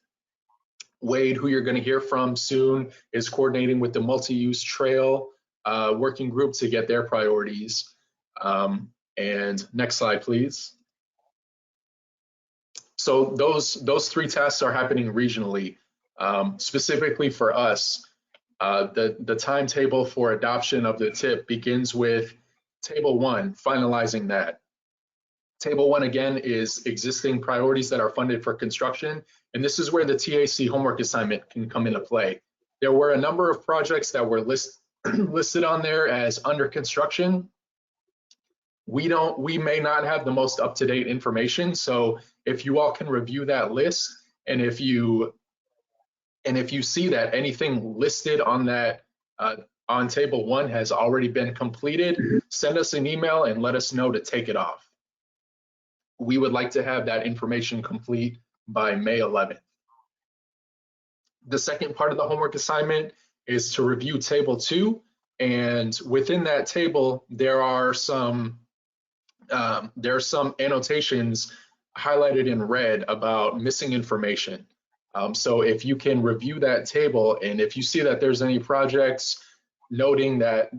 Wade, who you're going to hear from soon, is coordinating with the multi-use trail working group to get their priorities. And next slide, please. So those 3 tasks are happening regionally. Specifically for us, the timetable for adoption of the TIP begins with Table 1, finalizing that. Table 1 again is existing priorities that are funded for construction, and this is where the TAC homework assignment can come into play. There were a number of projects that were listed on there as under construction. We may not have the most up-to-date information, so if you all can review that list, and if you see that anything listed on that on Table 1 has already been completed, send us an email and let us know to take it off. We would like to have that information complete by May 11th. The second part of the homework assignment is to review Table 2, and within that table, there are some annotations highlighted in red about missing information. So if you can review that table, and if you see that there's any projects noting that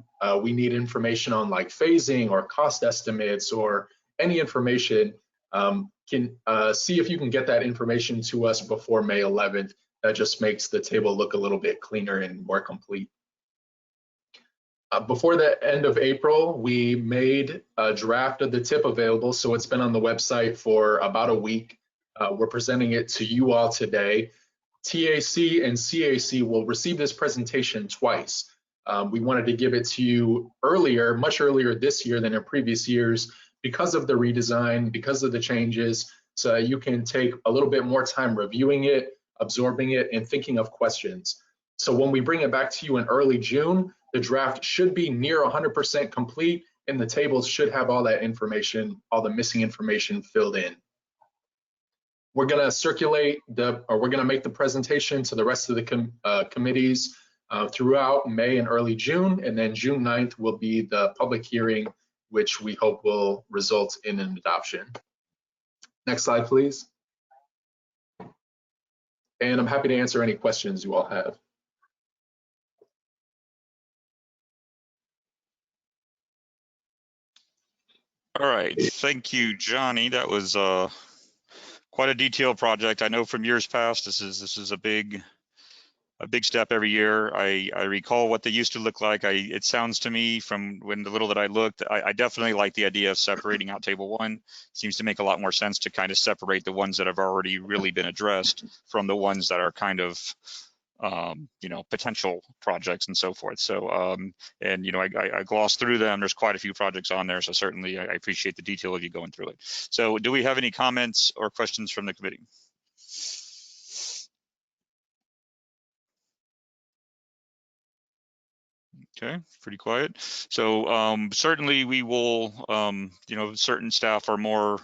we need information on like phasing or cost estimates or any information, can see if you can get that information to us before May 11th. That just makes the table look a little bit cleaner and more complete. Before the end of April, we made a draft of the TIP available, so it's been on the website for about a week. We're presenting it to you all today. TAC and CAC will receive this presentation twice. We wanted to give it to you earlier, much earlier this year than in previous years, because of the redesign, because of the changes, so you can take a little bit more time reviewing it, absorbing it, and thinking of questions. So when we bring it back to you in early June, the draft should be near 100% complete, and the tables should have all that information, all the missing information filled in. We're going to circulate we're going to make the presentation to the rest of the committees throughout May and early June, and then June 9th will be the public hearing, which we hope will result in an adoption. Next slide, please. And I'm happy to answer any questions you all have. All right, thank you, Johnny. That was quite a detailed project. I know from years past, this is a big step every year. I recall what they used to look like. It sounds to me from when the little that I looked, I definitely like the idea of separating out table 1. Seems to make a lot more sense to kind of separate the ones that have already really been addressed from the ones that are kind of you know, potential projects and so forth. So, and you know, I glossed through them. There's quite a few projects on there, so certainly I appreciate the detail of you going through it. So, do we have any comments or questions from the committee? Okay, pretty quiet. So certainly we will, you know, certain staff are more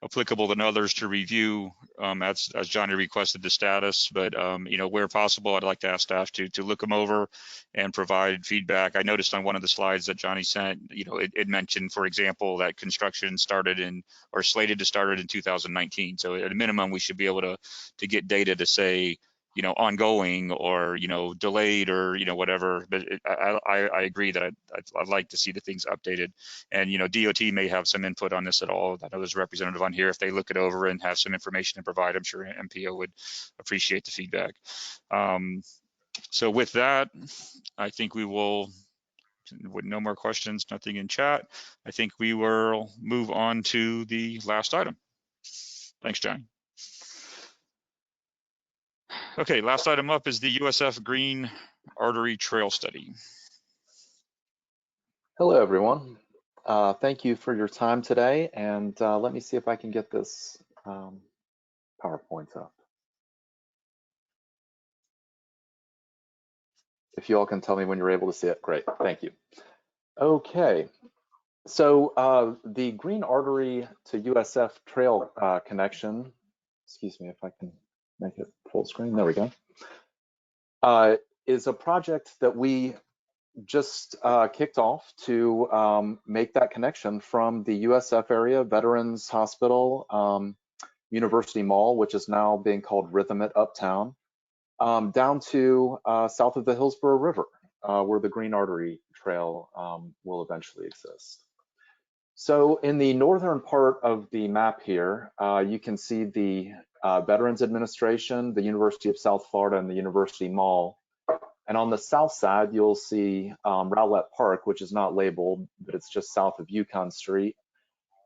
applicable than others to review as Johnny requested the status, but you know, where possible, I'd like to ask staff to look them over and provide feedback. I noticed on one of the slides that Johnny sent, you know, it mentioned, for example, that construction started in or slated to start in 2019. So at a minimum, we should be able to get data to say, you know, ongoing or, you know, delayed or, you know, whatever. But I agree that I'd like to see the things updated. And, you know, DOT may have some input on this at all. I know there's a representative on here. If they look it over and have some information to provide, I'm sure MPO would appreciate the feedback. So with that, I think we will, with no more questions, nothing in chat, I think we will move on to the last item. Thanks, Johnny. Okay, last item up is the USF Green Artery Trail Study. Hello, everyone. Thank you for your time today. And let me see if I can get this PowerPoint up. If you all can tell me when you're able to see it, great. Thank you. Okay. So the Green Artery to USF Trail connection, excuse me if I can make it full screen, there we go, is a project that we just kicked off to make that connection from the USF area, Veterans Hospital, University Mall, which is now being called Rhythm at Uptown, down to south of the Hillsborough River, where the Green Artery Trail will eventually exist. So in the northern part of the map here, you can see the Veterans Administration, the University of South Florida, and the University Mall. And on the south side, you'll see Rowlett Park, which is not labeled, but it's just south of Yukon Street.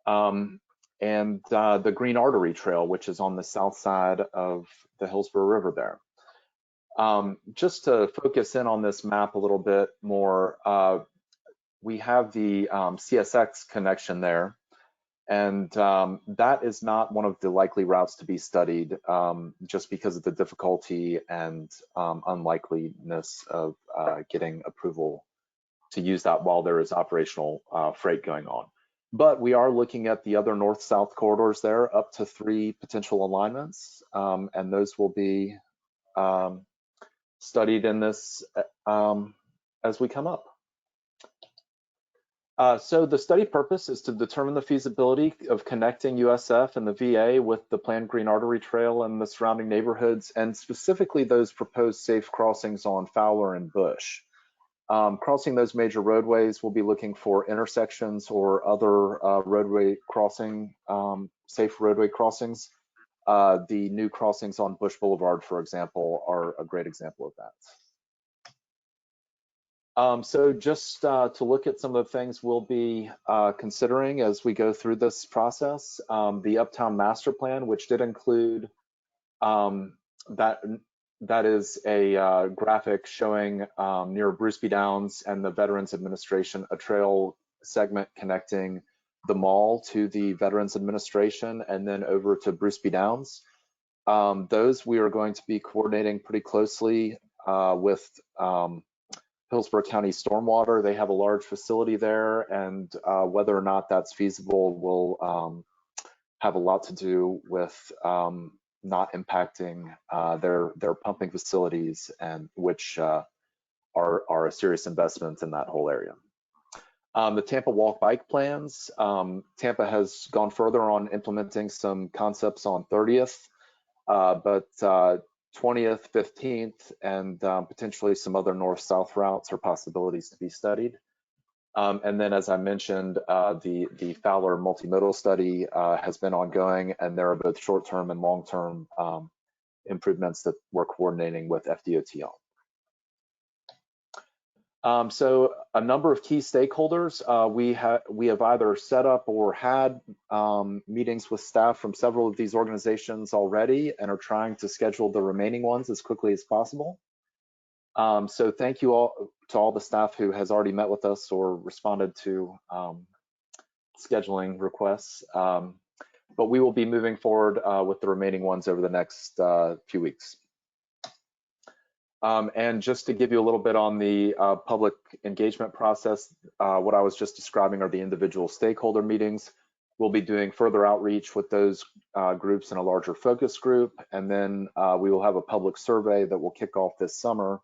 And the Green Artery Trail, which is on the south side of the Hillsborough River there. Just to focus in on this map a little bit more, we have the CSX connection there. And that is not one of the likely routes to be studied just because of the difficulty and unlikeliness of getting approval to use that while there is operational freight going on. But we are looking at the other north-south corridors there, up to 3 potential alignments, and those will be studied in this as we come up. So the study purpose is to determine the feasibility of connecting USF and the VA with the planned Green Artery Trail and the surrounding neighborhoods, and specifically those proposed safe crossings on Fowler and Bush. Crossing those major roadways, we'll be looking for intersections or other roadway crossing, safe roadway crossings. The new crossings on Bush Boulevard, for example, are a great example of that. So just to look at some of the things we'll be considering as we go through this process, the Uptown Master Plan, which did include that is a graphic showing near Bruceby Downs and the Veterans Administration, a trail segment connecting the mall to the Veterans Administration and then over to Bruceby Downs. Those we are going to be coordinating pretty closely with Hillsborough County Stormwater. They have a large facility there, and whether or not that's feasible will have a lot to do with not impacting their pumping facilities, and which are a serious investment in that whole area. The Tampa Walk Bike plans. Tampa has gone further on implementing some concepts on 30th, but 20th, 15th, and potentially some other north-south routes or possibilities to be studied. And then, as I mentioned, the Fowler multimodal study has been ongoing, and there are both short-term and long-term improvements that we're coordinating with Fdlt on. So a number of key stakeholders, we have either set up or had meetings with staff from several of these organizations already and are trying to schedule the remaining ones as quickly as possible. So thank you all to all the staff who has already met with us or responded to scheduling requests. But we will be moving forward with the remaining ones over the next few weeks. And just to give you a little bit on the public engagement process, what I was just describing are the individual stakeholder meetings. We'll be doing further outreach with those groups in a larger focus group, and then we will have a public survey that will kick off this summer.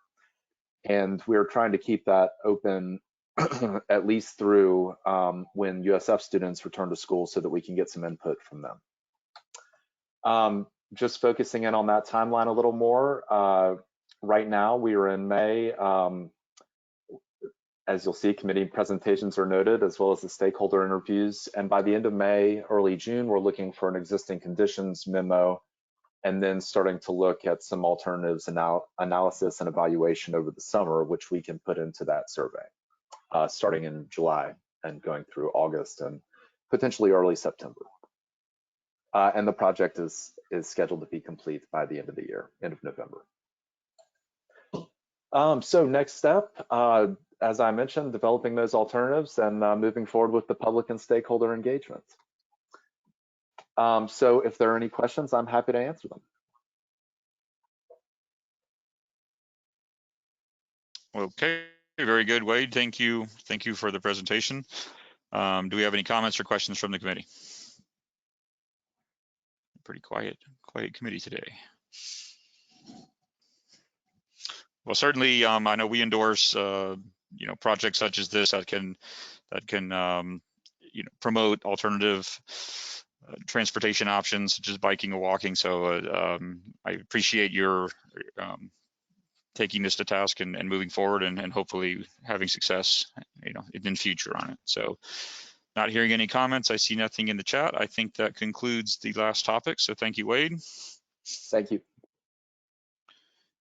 And we're trying to keep that open at least through when USF students return to school so that we can get some input from them. Just focusing in on that timeline a little more, right now we are in May. As you'll see, committee presentations are noted as well as the stakeholder interviews. And by the end of May, early June, we're looking for an existing conditions memo and then starting to look at some alternatives analysis and evaluation over the summer, which we can put into that survey, starting in July and going through August and potentially early September. And the project is scheduled to be complete by the end of the year, end of November. So next step, as I mentioned, developing those alternatives and moving forward with the public and stakeholder engagement. So if there are any questions, I'm happy to answer them. Okay, very good, Wade. Thank you. Thank you for the presentation. Do we have any comments or questions from the committee? Pretty quiet committee today. Well, certainly, I know we endorse, projects such as this that can promote alternative transportation options such as biking or walking. So I appreciate your taking this to task and moving forward and hopefully having success, in the future on it. So not hearing any comments. I see nothing in the chat. I think that concludes the last topic. So thank you, Wade. Thank you.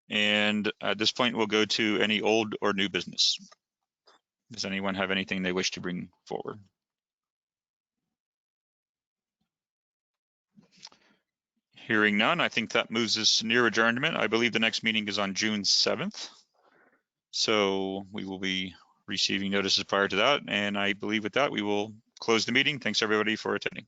And at this point, we'll go to any old or new business. Does anyone have anything they wish to bring forward? Hearing none, I think that moves us near adjournment. I believe the next meeting is on June 7th. So we will be receiving notices prior to that. And I believe with that, we will close the meeting. Thanks everybody for attending.